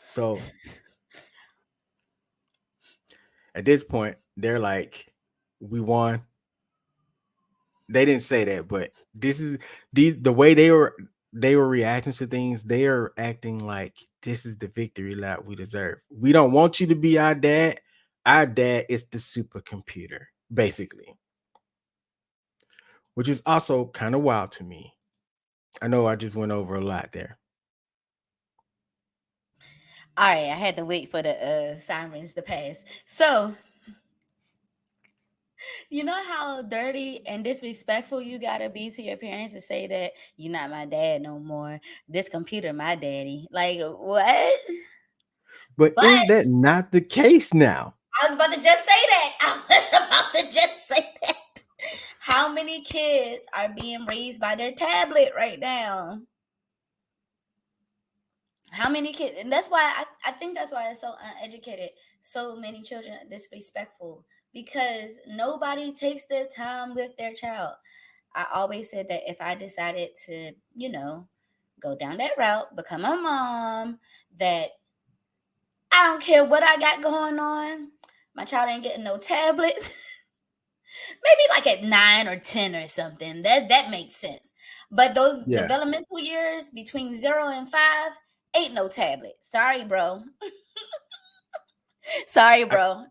So at this point, they're like, "We won." They didn't say that, but this is the way they were reacting to things. They are acting like this is the victory lap we deserve. We don't want you to be our dad. Our dad is the supercomputer, basically, which is also kind of wild to me. I know I just went over a lot there. All right, I had to wait for the sirens to pass. So, you know how dirty and disrespectful you gotta be to your parents to say that you're not my dad no more. This computer, my daddy. Like what? But But is that not the case now? I was about to just say that. I was about to just say that. How many kids are being raised by their tablet right now? How many kids? And that's why I think that's why it's so uneducated. So many children are disrespectful because nobody takes their time with their child. I always said that if I decided to, go down that route, become a mom, that I don't care what I got going on, my child ain't getting no tablet. Maybe like at 9 or 10 or something. That makes sense. But those Yeah, developmental years between 0 and 5 ain't no tablet. Sorry, bro. Sorry, I, bro.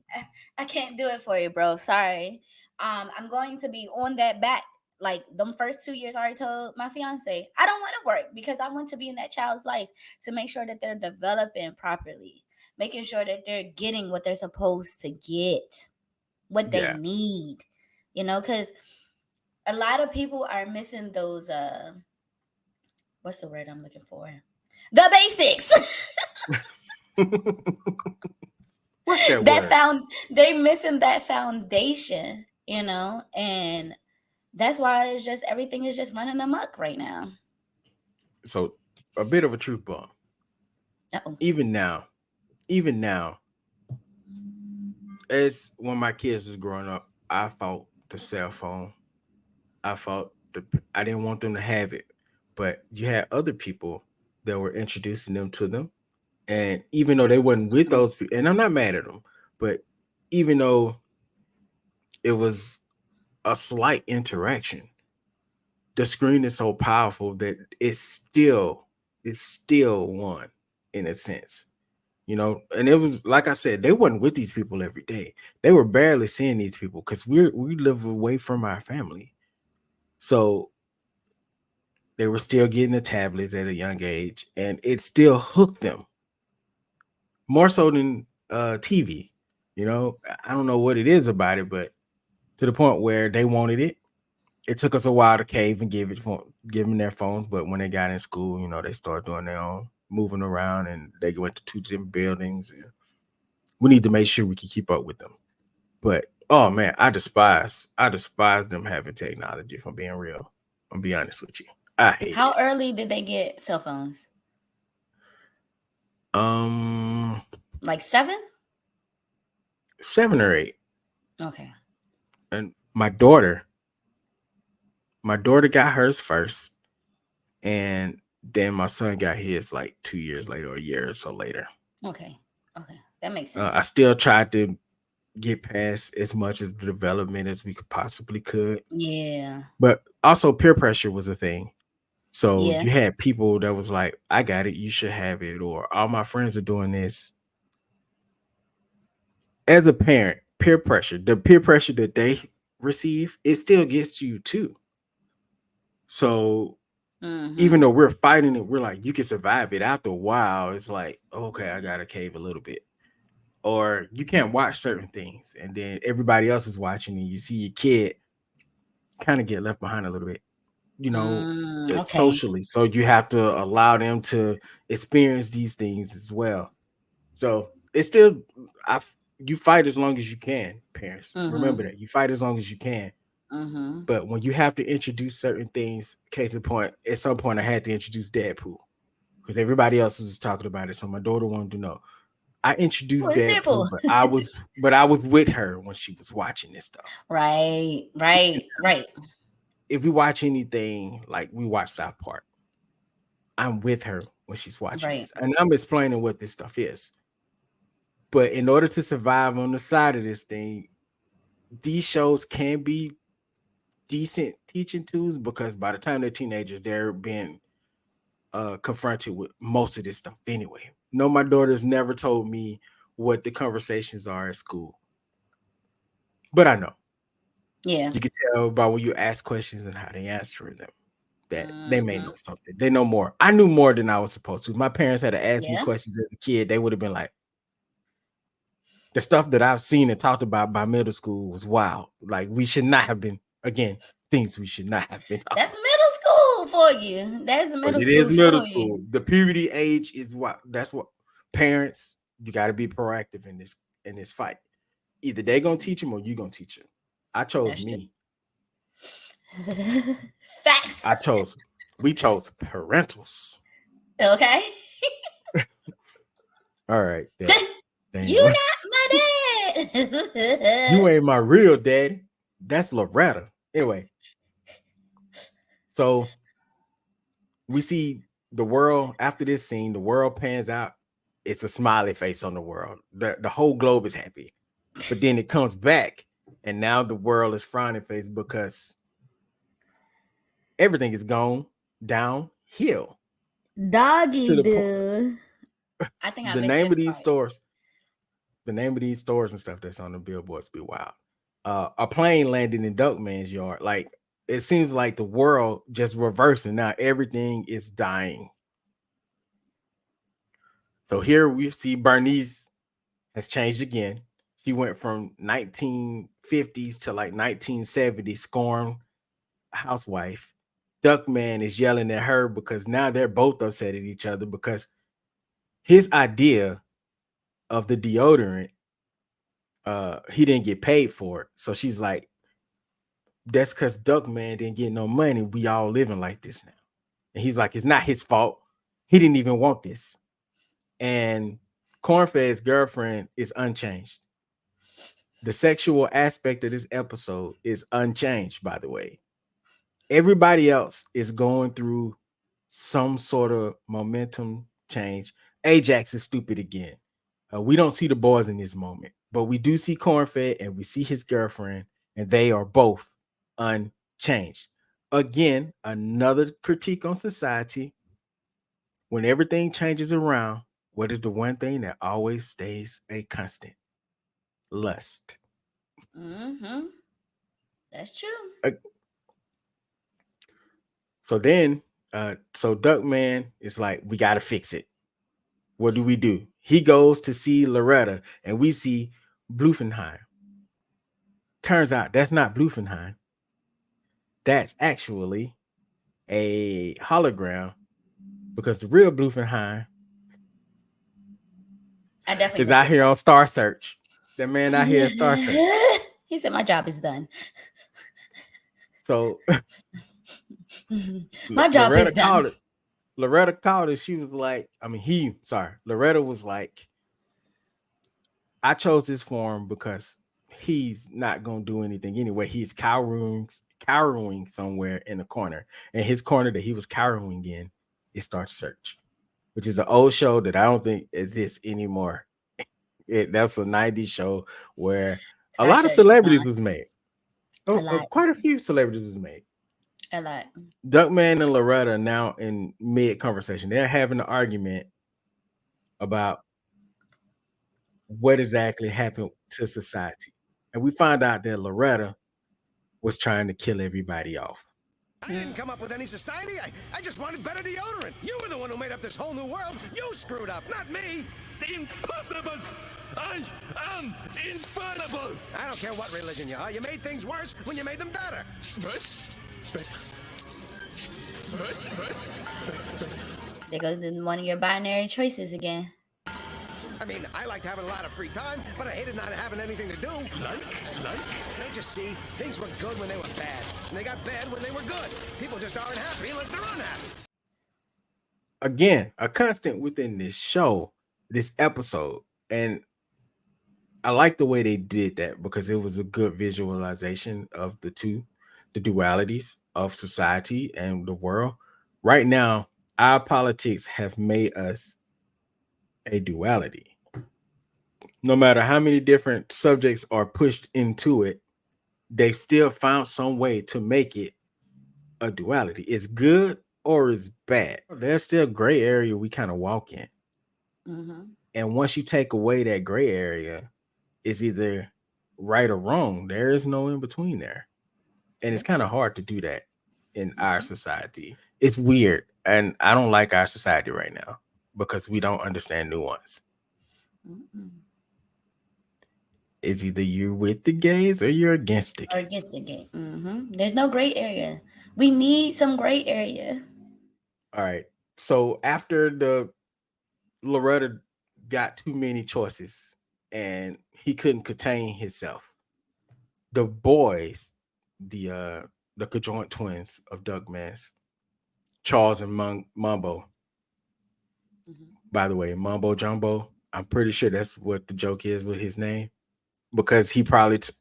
I can't do it for you, bro. Sorry. I'm going to be on that back. Like them first 2 years, I already told my fiance, I don't want to work because I want to be in that child's life to make sure that they're developing properly, making sure that they're getting what they're supposed to get, what they yeah, need, because A lot of people are missing those what's the word I'm looking for? The basics. What's that That word? they missing that foundation, and that's why it's just everything is just running amok right now. So a bit of a truth bomb. Uh-oh. Even now, as when my kids was growing up, I fought the cell phone. I didn't want them to have it, but you had other people that were introducing them to them, and even though they wasn't with those people, and I'm not mad at them, but even though it was a slight interaction, the screen is so powerful that it's still one in a sense. And it was like I said, they wasn't with these people every day. They were barely seeing these people because we live away from our family. So they were still getting the tablets at a young age, and it still hooked them more so than TV. I don't know what it is about it, but to the point where they wanted it. It took us a while to cave and give them their phones, but when they got in school, they started doing their own, moving around, and they went to two different buildings. And we need to make sure we can keep up with them. But oh man, I despise them having technology. If I'm being real, I'm be honest with you. I hate How it. early did they get cell phones? Um, Like 7? 7 or 8, Okay. and my daughter got hers first, and then my son got his like 2 years later or a year or so later. Okay. Okay. That makes I sense. still tried to get past as much as the development as we could, Yeah. but also peer pressure was a thing. So Yeah. you had people that was like, "I got it, you should have it," or "All my friends are doing this." As a parent, the peer pressure that they receive, it still gets to you too. So even Mm-hmm. though we're fighting it, we're like, you can survive it. After a while, it's like, okay, I gotta cave a little bit. Or you can't watch certain things, and then everybody else is watching, and you see your kid kind of get left behind a little bit, you know, Okay. socially. So you have to allow them to experience these things as well. So it's still, you fight as long as you can, parents. Remember Mm-hmm. that you fight as long as you can. Mm-hmm. But when you have to introduce certain things, case in point, at some point I had to introduce Deadpool because everybody else was talking about it. So my daughter wanted to know. I Who introduced is Deadpool? Deadpool, but I was with her when she was watching this stuff. Right. Right. Right. If we watch anything like we watch South Park, I'm with her when she's watching Right. this, and I'm explaining what this stuff is. But in order to survive on the side of this thing, these shows can be decent teaching tools because by the time they're teenagers, they're being confronted with most of this stuff anyway. No, my daughter's never told me what the conversations are at school, but I know Yeah. you can tell by when you ask questions and how they answer them that they may Mm-hmm. know something. They know more. I knew more than I was supposed to. If my parents had to ask me Yeah. questions as a kid, they would have been like, the stuff that I've seen and talked about by middle school was wild. Like we should not have been, again, things we should not have been talking That's about. middle school for you. That's But middle it is school middle for school. you. The puberty age is what that's what parents, you got to be proactive in this fight. Either they gonna teach them or you gonna teach them. I chose That's true. me. Facts. I chose. We chose parentals. Okay. All right, that You damn. not my You dad. ain't my real daddy. That's Loretta. Anyway, so we see the world after this scene. The world pans out. It's a smiley face on the world. The whole globe is happy, but then it comes back, and now the world is frowning face because everything is gone downhill Doggy to the point. do. I think I The missed name this of these part. stores, the name of these stores and stuff that's on the billboards be wild. A plane landed in Duckman's yard. Like it seems like the world just reversing. Now everything is dying. So here we see Bernice has changed again. She went from 1950s to like 1970s, scorn. housewife. Duckman is yelling at her because now they're both upset at each other because his idea of the deodorant, he didn't get paid for it. So she's like, that's because Duckman didn't get no money. We all living like this now. And he's like, it's not his fault. He didn't even want this. And Cornfed's girlfriend is unchanged. The sexual aspect of this episode is unchanged, by the way. Everybody else is going through some sort of momentum change. Ajax is stupid again. We don't see the boys in this moment, but we do see Cornfed and we see his girlfriend, and they are both unchanged. Again, another critique on society. When everything changes around, what is the one thing that always stays a constant? Lust. Mm-hmm. That's true. So then, so Duckman is like, we got to fix it. What do? He goes to see Loretta, and we see Bluffenheim. Turns out that's not Bluffenheim. That's actually a hologram, because the real Bluffenheim is out here on Star Search. That man out here at Star Search. He said, my job is done. So my job is done. Loretta called it. She was like, Loretta was like, I chose this form because he's not going to do anything anyway. He's cowering somewhere in the corner. And his corner that he was cowering in is Star Search, which is an old show that I don't think exists anymore. That's a 90s show where a lot of celebrities was made. Quite a few celebrities was made. A lot. Duckman and Loretta now in mid conversation. They're having an argument about what exactly happened to society. And we find out that Loretta was trying to kill everybody off. I didn't come up with any society. I just wanted better deodorant. You were the one who made up this whole new world. You screwed up, not me. Impossible! I am infallible! I don't care what religion you are. You made things worse when you made them better. They go to one of your binary choices again. I mean, I liked having a lot of free time, but I hated not having anything to do. They just see things were good when they were bad, and they got bad when they were good. People just aren't happy unless they're unhappy. Again, a constant within this show, this episode, and I like the way they did that because it was a good visualization of the dualities of society and the world. Right now, our politics have made us a duality. No matter how many different subjects are pushed into it, they've still found some way to make it a duality. It's good or it's bad. There's still gray area we kind of walk in. Mm-hmm. And once you take away that gray area, it's either right or wrong. There is no in between there. And it's kind of hard to do that in our society. It's weird. And I don't like our society right now because we don't understand nuance. Mm-mm. It's either you're with the gays or you're against the gays. Or against the gay. Mm-hmm. There's no gray area. We need some gray area. All right. So after the Loretta got too many choices and he couldn't contain himself, the boys, the conjoint twins of Duckman's, Charles and Mambo. Mm-hmm. By the way, Mambo Jumbo, I'm pretty sure that's what the joke is with his name, because he probably it's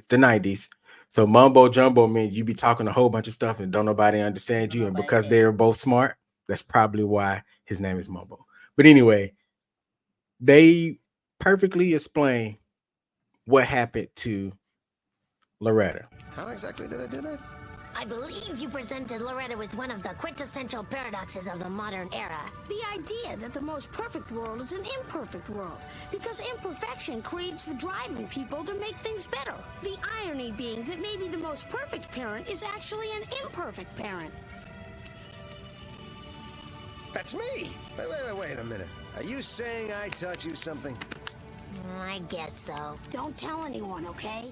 the 90s. So Mambo Jumbo means you be talking a whole bunch of stuff and don't nobody understand you. And because they're both smart, that's probably why his name is Mambo. But anyway, they perfectly explain what happened to Loretta. How exactly did I do that? I believe you presented Loretta with one of the quintessential paradoxes of the modern era. The idea that the most perfect world is an imperfect world, because imperfection creates the drive in people to make things better. The irony being that maybe the most perfect parent is actually an imperfect parent. That's me! Wait a minute. Are you saying I taught you something? I guess so. Don't tell anyone, okay?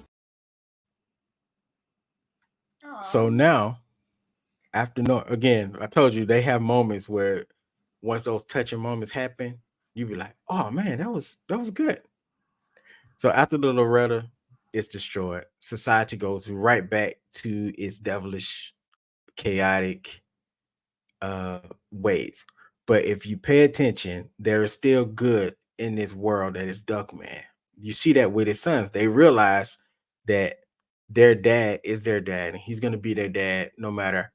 So now after no again, I told you they have moments where once those touching moments happen, you be like, oh man, that was good. So after the Loretta is destroyed, society goes right back to its devilish, chaotic uh ways. But if you pay attention, there is still good in this world that is Duckman. You see that with his sons. They realize that their dad is their dad, and he's gonna be their dad no matter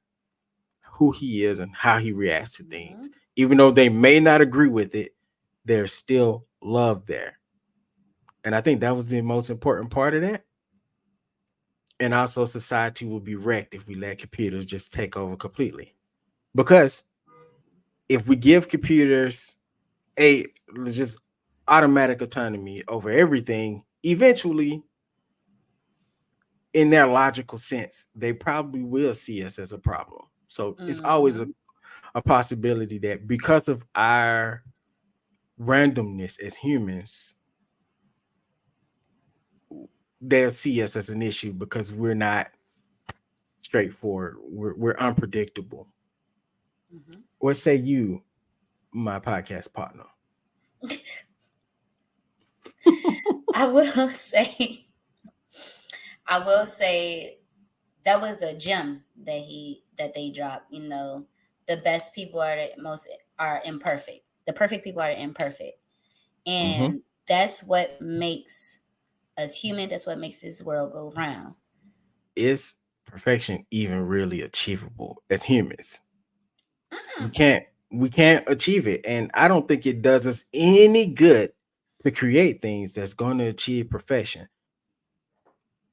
who he is and how he reacts to things. Even though they may not agree with it, there's still love there. And I think that was the most important part of that. And also, society will be wrecked if we let computers just take over completely. Because if we give computers a just automatic autonomy over everything, eventually, in their logical sense, they probably will see us as a problem. So it's always a possibility that because of our randomness as humans, they'll see us as an issue because we're not straightforward. We're unpredictable. What say you, my podcast partner? I will say, I will say that was a gem that they dropped. You know, the best people are imperfect. The perfect people are imperfect, Mm-hmm. and that's what makes us human. That's what makes this world go round. Is perfection even really achievable as humans? We can't achieve it, and I don't think it does us any good to create things that's going to achieve perfection.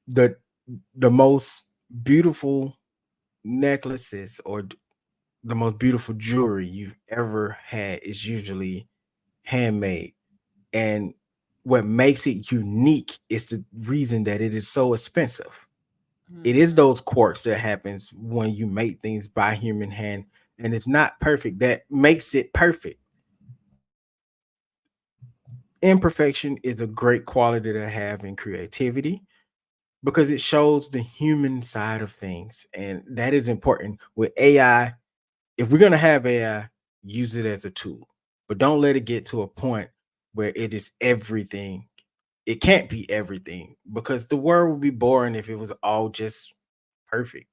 The most beautiful necklaces or the most beautiful jewelry you've ever had is usually handmade, and what makes it unique is the reason that it is so expensive. It is those quirks that happens when you make things by human hand, and it's not perfect that makes it perfect. Imperfection is a great quality to have in creativity because it shows the human side of things, and that is important with AI. If we're going to have AI, use it as a tool, but don't let it get to a point where it is everything. It can't be everything because the world would be boring if it was all just perfect.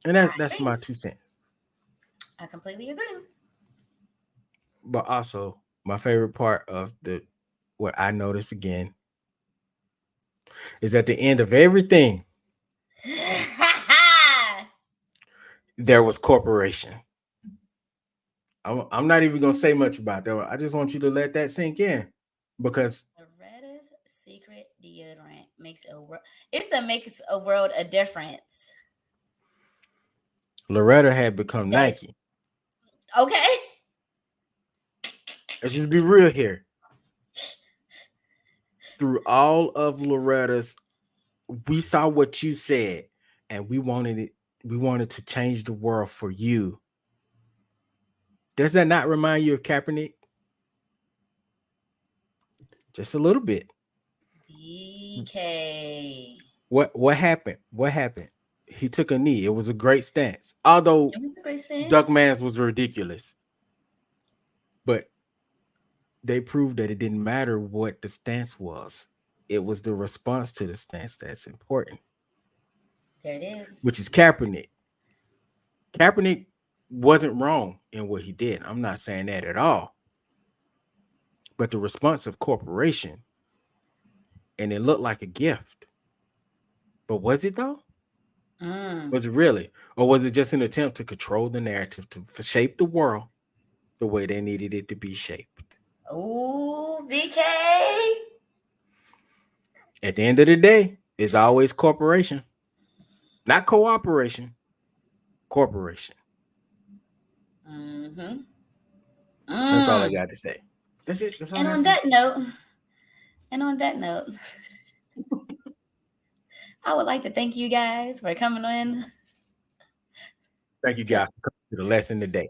And I that's agree. my 2 cents. I completely agree. But also, my favorite part of the what I noticed again is at the end of everything, there was corporation. I'm not even gonna say much about that. I just want you to let that sink in because Loretta's secret deodorant makes a world. It's the makes a world a difference. Loretta had become That's Nike. okay. Let's just be real here. Through all of Loretta's, we saw what you said, and we wanted it. We wanted to change the world for you. Does that not remind you of Kaepernick? Just a little bit. BK. What happened? What happened? He took a knee. It was a great stance. Although It was a great stance. Duckman's was ridiculous, but they proved that it didn't matter what the stance was. It was the response to the stance that's important, There it is. which is Kaepernick. Kaepernick wasn't wrong in what he did. I'm not saying that at all. But the response of corporation, and it looked like a gift. But was it though? Mm. Was it really? Or was it just an attempt to control the narrative to shape the world the way they needed it to be shaped? Ooh, BK. At the end of the day, it's always corporation, not cooperation, corporation. Mm-hmm. That's all I Mm. got to say. That's it. That's all I And got to on say. that note, I would like to thank you guys for coming in. Thank you To guys for coming to the lesson today.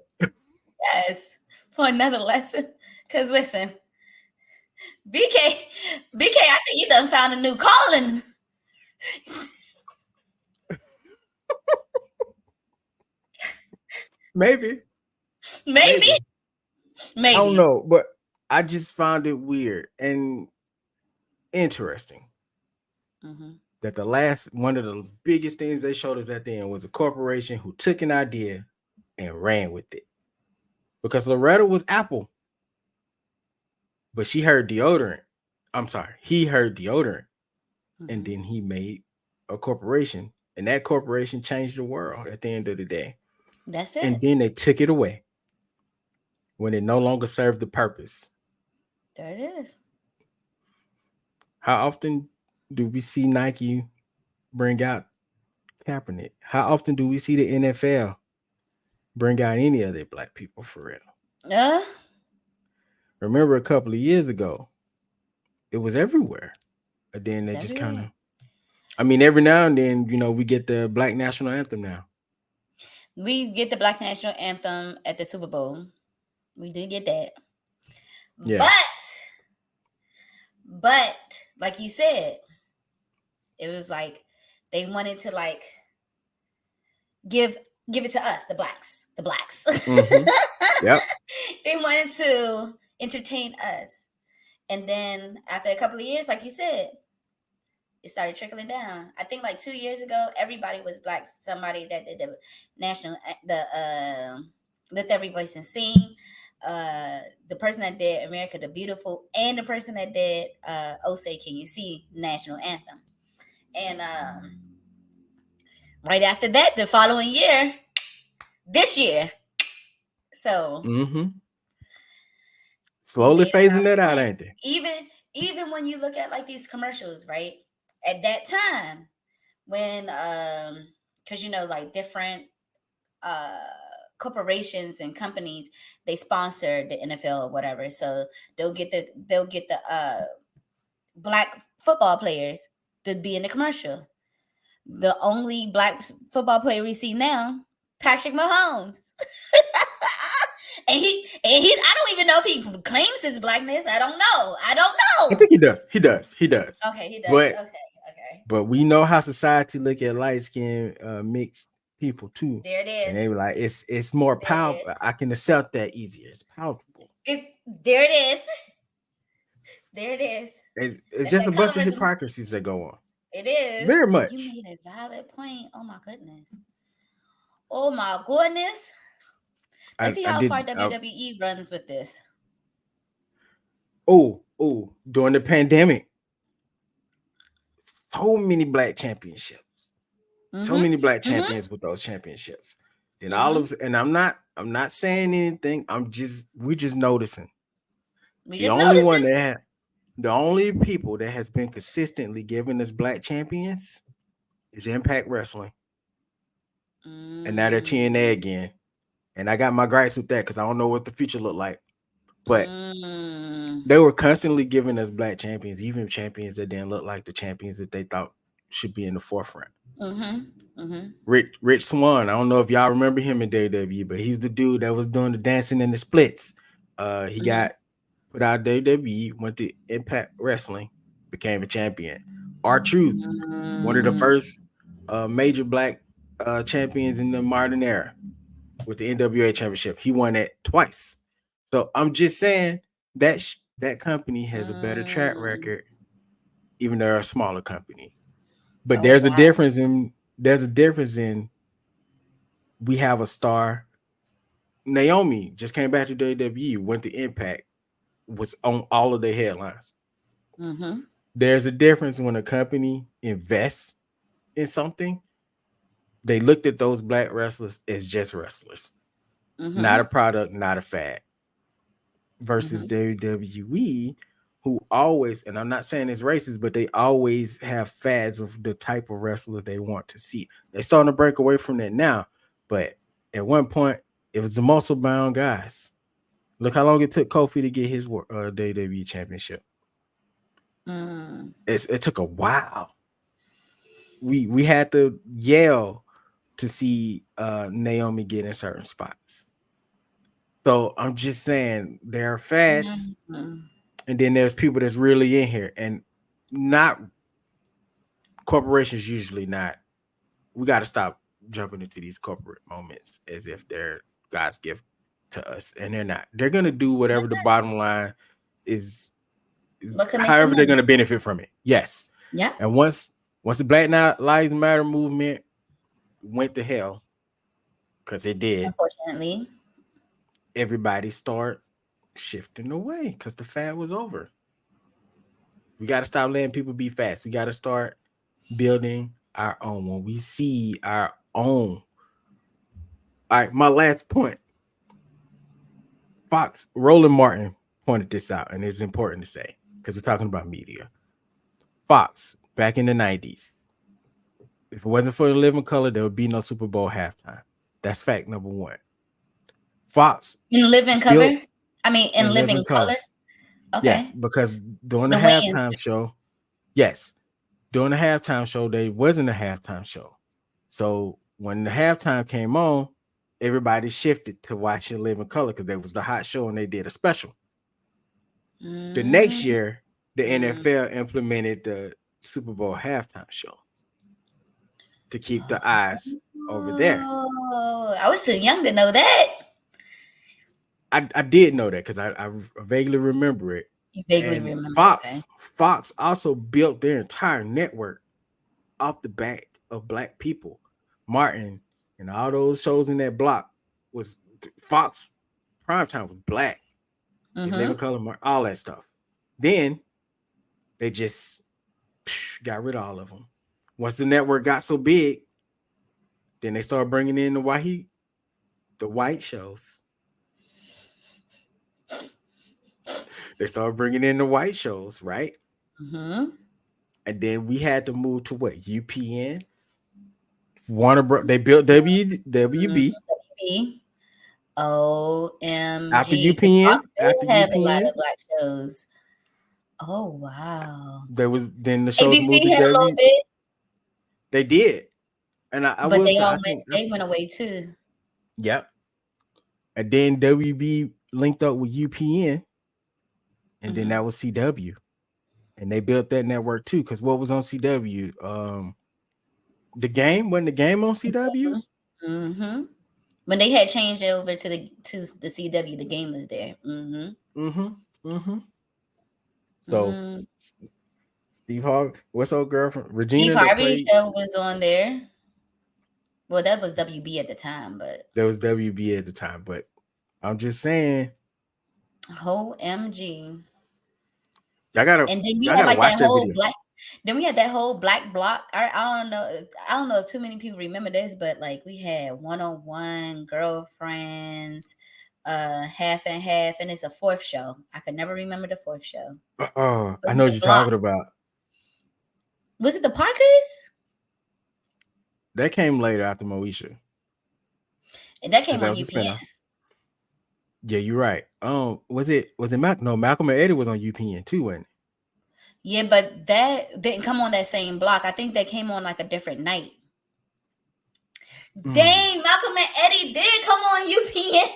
yes, for another lesson. Cause listen, BK, I think you done found a new calling. Maybe. Maybe. I don't know, but I just found it weird and interesting that one of the biggest things they showed us at the end was a corporation who took an idea and ran with it. Because Loretta was Apple, but she heard deodorant. I'm sorry, he heard deodorant, and then he made a corporation, and that corporation changed the world at the end of the day. That's it. And then they took it away when it no longer served the purpose. There it is. How often do we see Nike bring out Kaepernick? How often do we see the NFL bring out any of their black people for real? Remember a couple of years ago, it was everywhere. And then they just kind of, every now and then, we get the black national anthem now. We get the black national anthem at the Super Bowl. We did get that. Yeah. But like you said, it was like they wanted to like give it to us, the blacks. Mm-hmm. Yep. They wanted to entertain us. And then after a couple of years, like you said, it started trickling down. I think like 2 years ago, everybody was black. Somebody that did the national, Lift Every Voice and Sing. The person that did America the Beautiful, and the person that did Oh Say Can You See national anthem. And right after that, the following year, this year. So slowly phasing that out, ain't they? Even when you look at like these commercials, right? At that time, when because like different corporations and companies, they sponsor the NFL or whatever, so they'll get the black football players to be in the commercial. The only black football player we see now, Patrick Mahomes. And he I don't even know if he claims his blackness. I don't know. I think he does. He does. Okay, he does. Okay. But we know how society look at light-skinned mixed people too. There it is. And they were like, it's more powerful. I can accept that easier. It's palatable. There it is. It's just a bunch of hypocrisies that go on. It is. Very much. You made a valid point. Oh my goodness. Let's see how far WWE runs with this. During the pandemic, so many black championships. So many black champions with those championships. Then all of, and I'm not saying anything. We're just noticing. The only people that has been consistently giving us black champions is Impact Wrestling. And now they're TNA again. And I got my gripes with that because I don't know what the future looked like. But they were constantly giving us black champions, even champions that didn't look like the champions that they thought should be in the forefront. Rich Swann, I don't know if y'all remember him in WWE, but he was the dude that was doing the dancing and the splits. He got put out of WWE, went to Impact Wrestling, became a champion. R-Truth, one of the first major black champions in the modern era with the NWA championship. He won it twice. So I'm just saying that that company has a better track record, even though they're a smaller company. But there's a difference in we have a star. Naomi just came back to WWE, went to Impact, was on all of their headlines. There's a difference when a company invests in something. They looked at those black wrestlers as just wrestlers, not a product, not a fad. Versus WWE, who always, and I'm not saying it's racist, but they always have fads of the type of wrestlers they want to see. They're starting to break away from that now, but at one point, it was the muscle-bound guys. Look how long it took Kofi to get his WWE championship. It took a while. We had to yell to see Naomi get in certain spots. So I'm just saying there are fads, and then there's people that's really in here, and not corporations usually not. We got to stop jumping into these corporate moments as if they're God's gift to us, and they're not. They're gonna do whatever the bottom line is What can make the however they're money? gonna benefit from it. Yes. Yeah. And once the Black Lives Matter movement went to hell, because it did, Unfortunately. everybody start shifting away because the fad was over. We got to stop letting people be fast. We got to start building our own. When we see our own. All right, my last point. Roland Martin pointed this out, and it's important to say because we're talking about media. Fox, back in the 90s, if it wasn't for the Living Color, there would be no Super Bowl halftime. That's fact number one. Fox In living built cover? I mean, in living color? Okay. Yes, because during the The Wayans. halftime show, during the halftime show, there wasn't a halftime show. So when the halftime came on, everybody shifted to watching Living Color because there was the hot show and they did a special. The next year, the NFL implemented the Super Bowl halftime show to keep the eyes over there. Oh, I was too young to know that. I did know that because I vaguely remember it. You vaguely And remember. Fox, Okay. Fox also built their entire network off the back of Black people. Martin and all those shows in that block was Fox. Primetime was Black. Living Color, all that stuff. Then they just got rid of all of them. Once the network got so big, then they started bringing in the white shows. They started bringing in the white shows, right? And then we had to move to what? UPN, Warner Bros. They built WB. WB. OMG. After UPN, Fox still have a lot of Black shows. Oh wow. Then the shows moved ABC to had a little W. bit, They did, and I but will they say, all they went away too. Yep. And then WB linked up with UPN, and then that was CW, and they built that network too. Because what was on CW? The game wasn't the game on CW. When they had changed it over to the CW, the game was there. So Steve Harvey, what's old girlfriend Regina? Steve Harvey's show was on there. Well, that was WB at the time, but that was WB at the time. But I'm just saying, OMG. Y'all gotta. And then we y'all had gotta like watch that whole video. black. Then we had that whole black block. I don't know if too many people remember this, but like we had 101 Girlfriends, half and half, and it's a fourth show. I could never remember the fourth show. Oh, I know what you're talking about. Was it the Parkers? That came later after Moesha. And that came on UPN. Yeah, you're right. Was it Malcolm? No, Malcolm and Eddie was on UPN too, wasn't it? Yeah, but that didn't come on that same block. I think that came on like a different night. Dang, Malcolm and Eddie did come on UPN.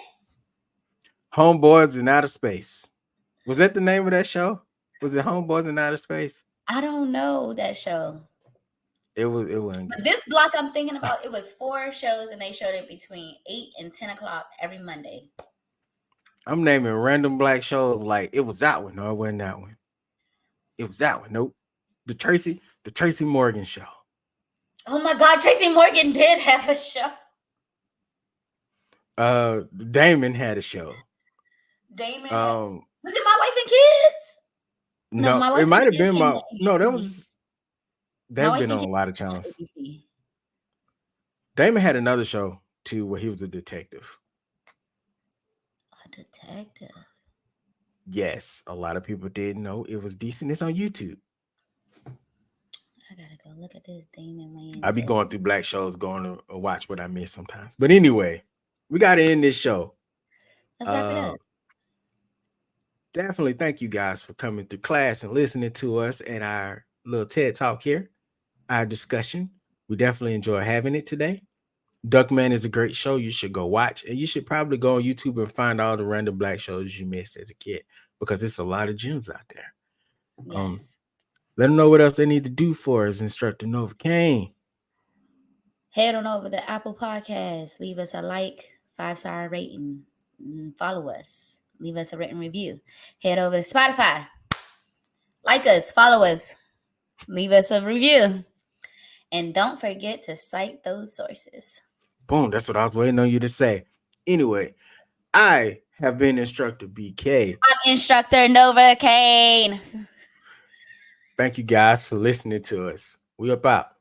Homeboys in Outer Space. Was that the name of that show? Was it Homeboys in Outer Space? I don't know that show. It wasn't. But this block I'm thinking about, it was 4 shows and they showed it between 8 and 10 o'clock every Monday. I'm naming random Black shows like it was that one. No, it wasn't that one. It was that one. Nope. The Tracy Morgan show. Oh my God, Tracy Morgan did have a show. Damon had a show. Damon. Was it My Wife and Kids? No, My Wife it might have and Kids been came my. on No, that ABC. was. They've My been Wife on and a lot of Kids came on channels. ABC. Damon had another show too where he was a detective. A detective. Yes, a lot of people didn't know it was decent. It's on YouTube. I gotta go look at this Damon Wayans. I be going through Black shows, going to watch what I miss sometimes. But anyway, we got to end this show. Let's wrap it up. Definitely thank you guys for coming through class and listening to us and our little TED Talk here, our discussion. We definitely enjoy having it today. Duckman is a great show. You should go watch, and you should probably go on YouTube and find all the random Black shows you missed as a kid because it's a lot of gems out there. Yes. Let them know what else they need to do for us, Instructor Novacaine. Head on over to Apple Podcasts. Leave us a like, 5-star rating. Follow us. Leave us a written review. Head over to Spotify. Like us. Follow us. Leave us a review. And don't forget to cite those sources. Boom. That's what I was waiting on you to say. Anyway, I have been Instructor BK. I'm Instructor Novacaine. Thank you guys for listening to us. We up out.